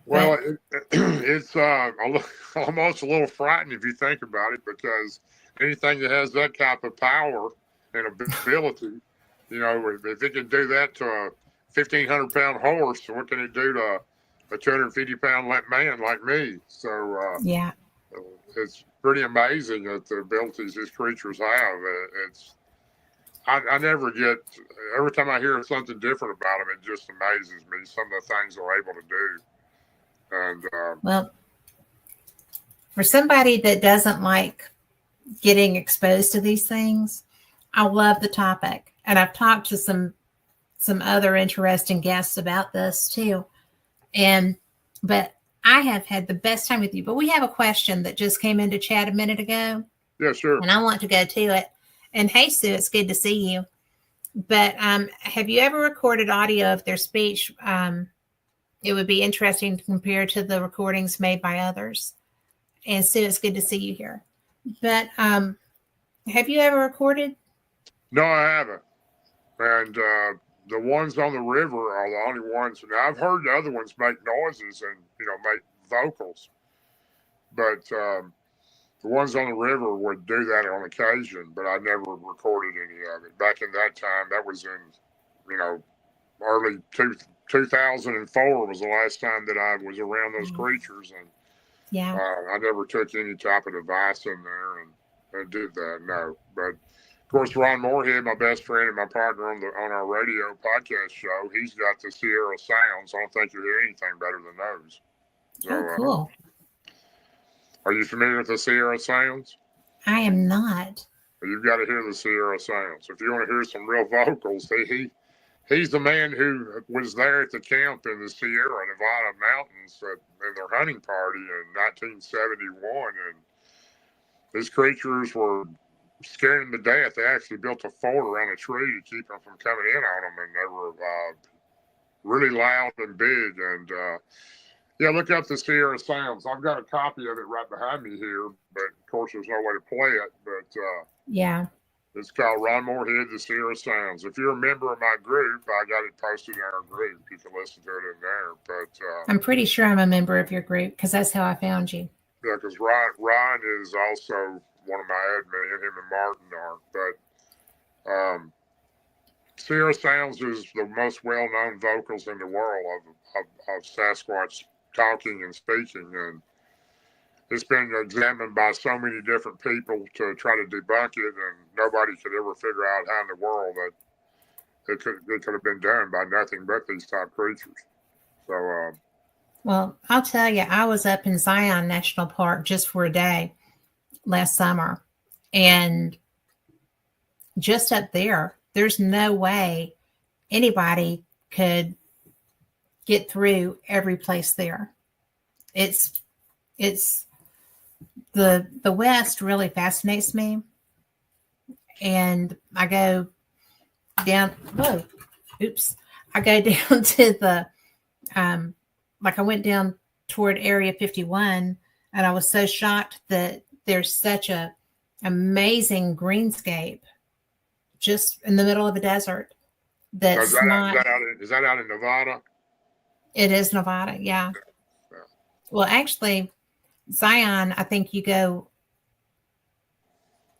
Well, But it's almost a little frightening if you think about it, because anything that has that type of power and ability, if it can do that to a 1,500-pound horse, what can it do to a 250-pound man like me? So yeah. it's pretty amazing that the abilities these creatures have. I never get, every time I hear something different about them, it just amazes me, some of the things they're able to do. And Well, for somebody that doesn't like getting exposed to these things, I love the topic. And I've talked to some other interesting guests about this too. But I have had the best time with you. But we have a question that just came into chat a minute ago. yeah, sure. And I want to go to it. And hey, Sue, it's good to see you. But have you ever recorded audio of their speech? It would be interesting to compare to the recordings made by others. And Sue, it's good to see you here. But have you ever recorded? No, I haven't. And the ones on the river are the only ones. And I've heard the other ones make noises and make vocals, but The ones on the river would do that on occasion, but I never recorded any of it. Back in that time, that was in, you know, early 2004 was the last time that I was around those creatures, and Yeah. I never took any type of device in there and did that. No, but of course, Ron Moorhead, my best friend and my partner on our radio podcast show, he's got the Sierra Sounds. I don't think you'll hear anything better than those. So, Oh, cool. Are you familiar with the Sierra Sounds? I am not. You've got to hear the Sierra Sounds. If you want to hear some real vocals, he's the man who was there at the camp in the Sierra Nevada mountains in their hunting party in 1971, and these creatures were scaring them to death. They actually built a fort around a tree to keep them from coming in on them, and they were really loud and big. And yeah, look up the Sierra Sounds. I've got a copy of it right behind me here, but of course there's no way to play it. But yeah, it's called Ron Moorhead, the Sierra Sounds. If you're a member of my group, I got it posted in our group. You can listen to it in there. But I'm pretty sure I'm a member of your group because that's how I found you. Yeah, because Ron is also one of my admin, him and Martin are. But Sierra Sounds is the most well-known vocals in the world of Sasquatch talking and speaking, and it's been examined by so many different people to try to debunk it, and nobody could ever figure out how in the world that it could have been done by nothing but these type creatures. So, well, I'll tell you, I was up in Zion National Park just for a day last summer, and just up there, there's no way anybody could get through every place there. It's the West really fascinates me, and I go down. Whoa, oops! I go down to the like I went down toward Area 51, and I was so shocked that there's such a amazing greenscape just in the middle of a desert. That's not. Is that out in Nevada? It is Nevada, yeah. Well, actually, Zion, I think you go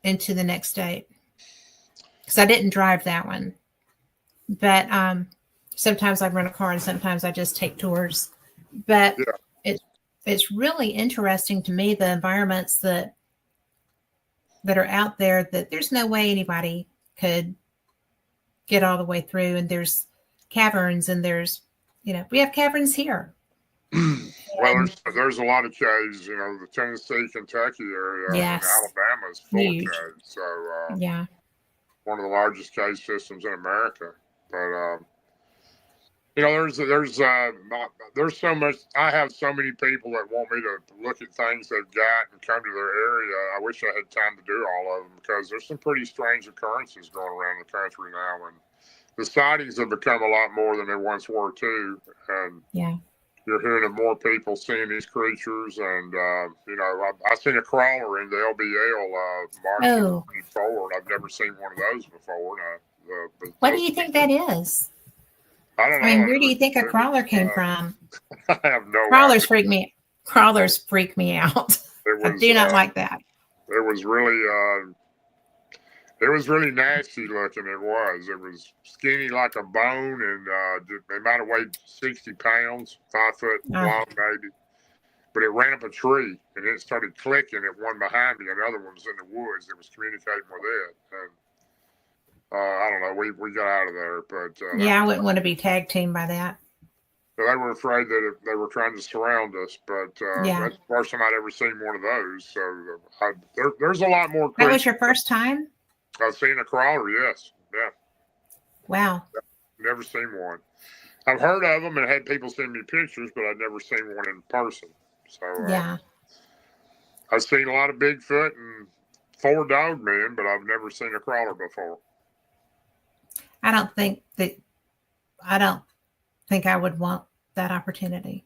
into the next state because I didn't drive that one. But sometimes I rent a car and sometimes I just take tours. But it's really interesting to me, the environments that are out there, that there's no way anybody could get all the way through. And there's caverns, and there's, we have caverns here. Well, there's a lot of caves, the Tennessee, Kentucky area, yes. and Alabama's full of caves. So, yeah, one of the largest cave systems in America. But, there's so much. I have so many people that want me to look at things they've got and come to their area. I wish I had time to do all of them, because there's some pretty strange occurrences going around the country now, and the sightings have become a lot more than they once were too. And you're hearing of more people seeing these creatures, and I seen a crawler in the LBL March 24, and I've never seen one of those before. What do you think that is? I don't know. I mean, where do you think a crawler came from? I have no Crawlers idea. Crawlers freak me out. I do not like that. It was really nasty looking. It was skinny like a bone, and it might have weighed 60 pounds, 5 foot long maybe. But it ran up a tree, and it started clicking at one behind me. Another one was in the woods that was communicating with it. And I don't know. We got out of there, but I wouldn't want to be tag teamed by that. They were afraid that they were trying to surround us, but that's the first time I'd ever seen one of those. So there's a lot more. That was your first time? I've seen a crawler, yes. Yeah. Wow. Never seen one. I've heard of them and had people send me pictures, but I've never seen one in person. So I've seen a lot of Bigfoot and 4 dog men, but I've never seen a crawler before. I don't think I would want that opportunity.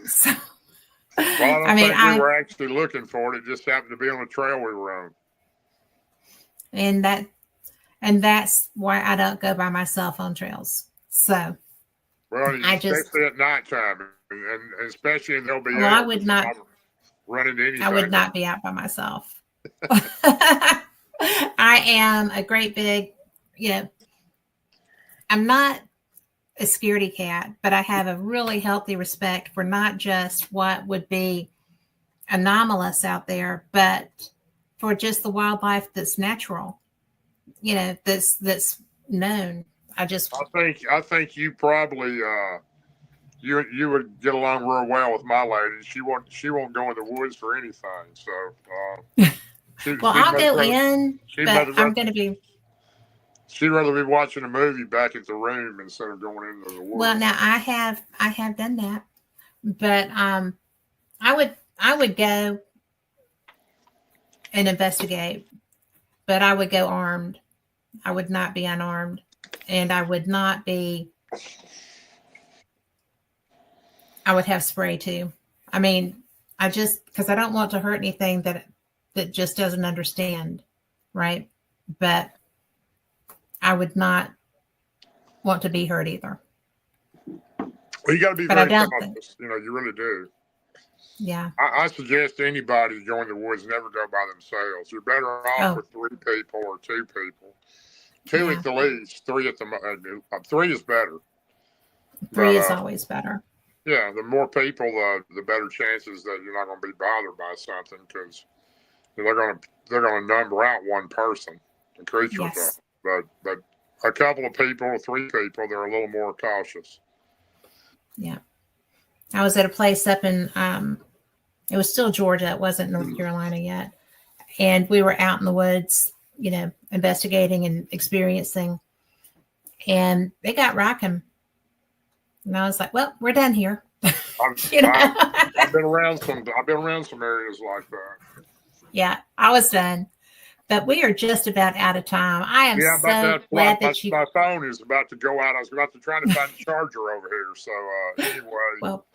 So, well, I think we were actually looking for it. It just happened to be on the trail we were on. And that's why I don't go by myself on trails. So, especially at nighttime, and especially in LBL. Well, I would not. run into anything. I would not be out by myself. I am a great big, I'm not a scaredy cat, but I have a really healthy respect for not just what would be anomalous out there, but for just the wildlife that's natural, that's known. I think you probably you would get along real well with my lady. She won't go in the woods for anything. So well, I'll go in, but I'm going to be. She'd rather be watching a movie back at the room instead of going into the woods. Well, now I have done that, but I would go and investigate, but I would go armed. I would not be unarmed, and I would have spray too. I mean, because I don't want to hurt anything that just doesn't understand, right? But I would not want to be hurt either. Well, you got to be very cautious. You really do. Yeah. I suggest anybody go in the woods never go by themselves. You're better off with 3 people or 2 people. 2 at the least, 3 at the most. 3 is better. 3 is always better. Yeah, the more people, the better chances that you're not going to be bothered by something, because they're going to number out one person. The creatures are, but a couple of people or 3 people, they're a little more cautious. Yeah, I was at a place up in it was still Georgia. It wasn't North Carolina yet, and we were out in the woods, investigating and experiencing, and they got rocking. And I was like, "Well, we're done here." I've been around some areas like that. Yeah, I was done, but we are just about out of time. I am so glad that my phone is about to go out. I was about to try to find a charger over here. So anyway, well,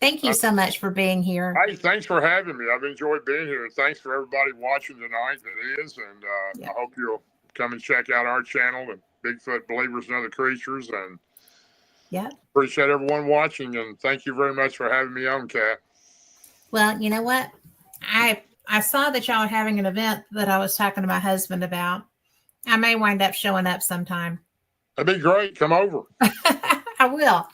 thank you so much for being here. Hey, thanks for having me. I've enjoyed being here, and thanks for everybody watching tonight. That is, and I hope you'll come and check out our channel, the Bigfoot Believers and Other Creatures, and. Yeah. Appreciate everyone watching, and thank you very much for having me on, Kat. Well, you know what? I saw that y'all were having an event that I was talking to my husband about. I may wind up showing up sometime. That'd be great. Come over. I will.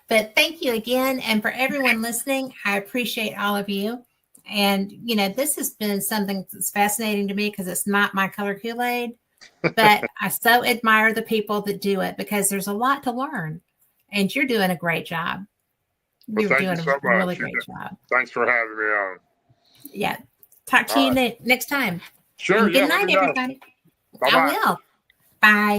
But thank you again. And for everyone listening, I appreciate all of you. And, this has been something that's fascinating to me because it's not my color Kool-Aid, but I so admire the people that do it because there's a lot to learn. And you're doing a great job. You're doing a really great job. Thanks for having me on. Yeah. Talk to you next time. Sure. And good night, everybody. Bye-bye. I will. Bye.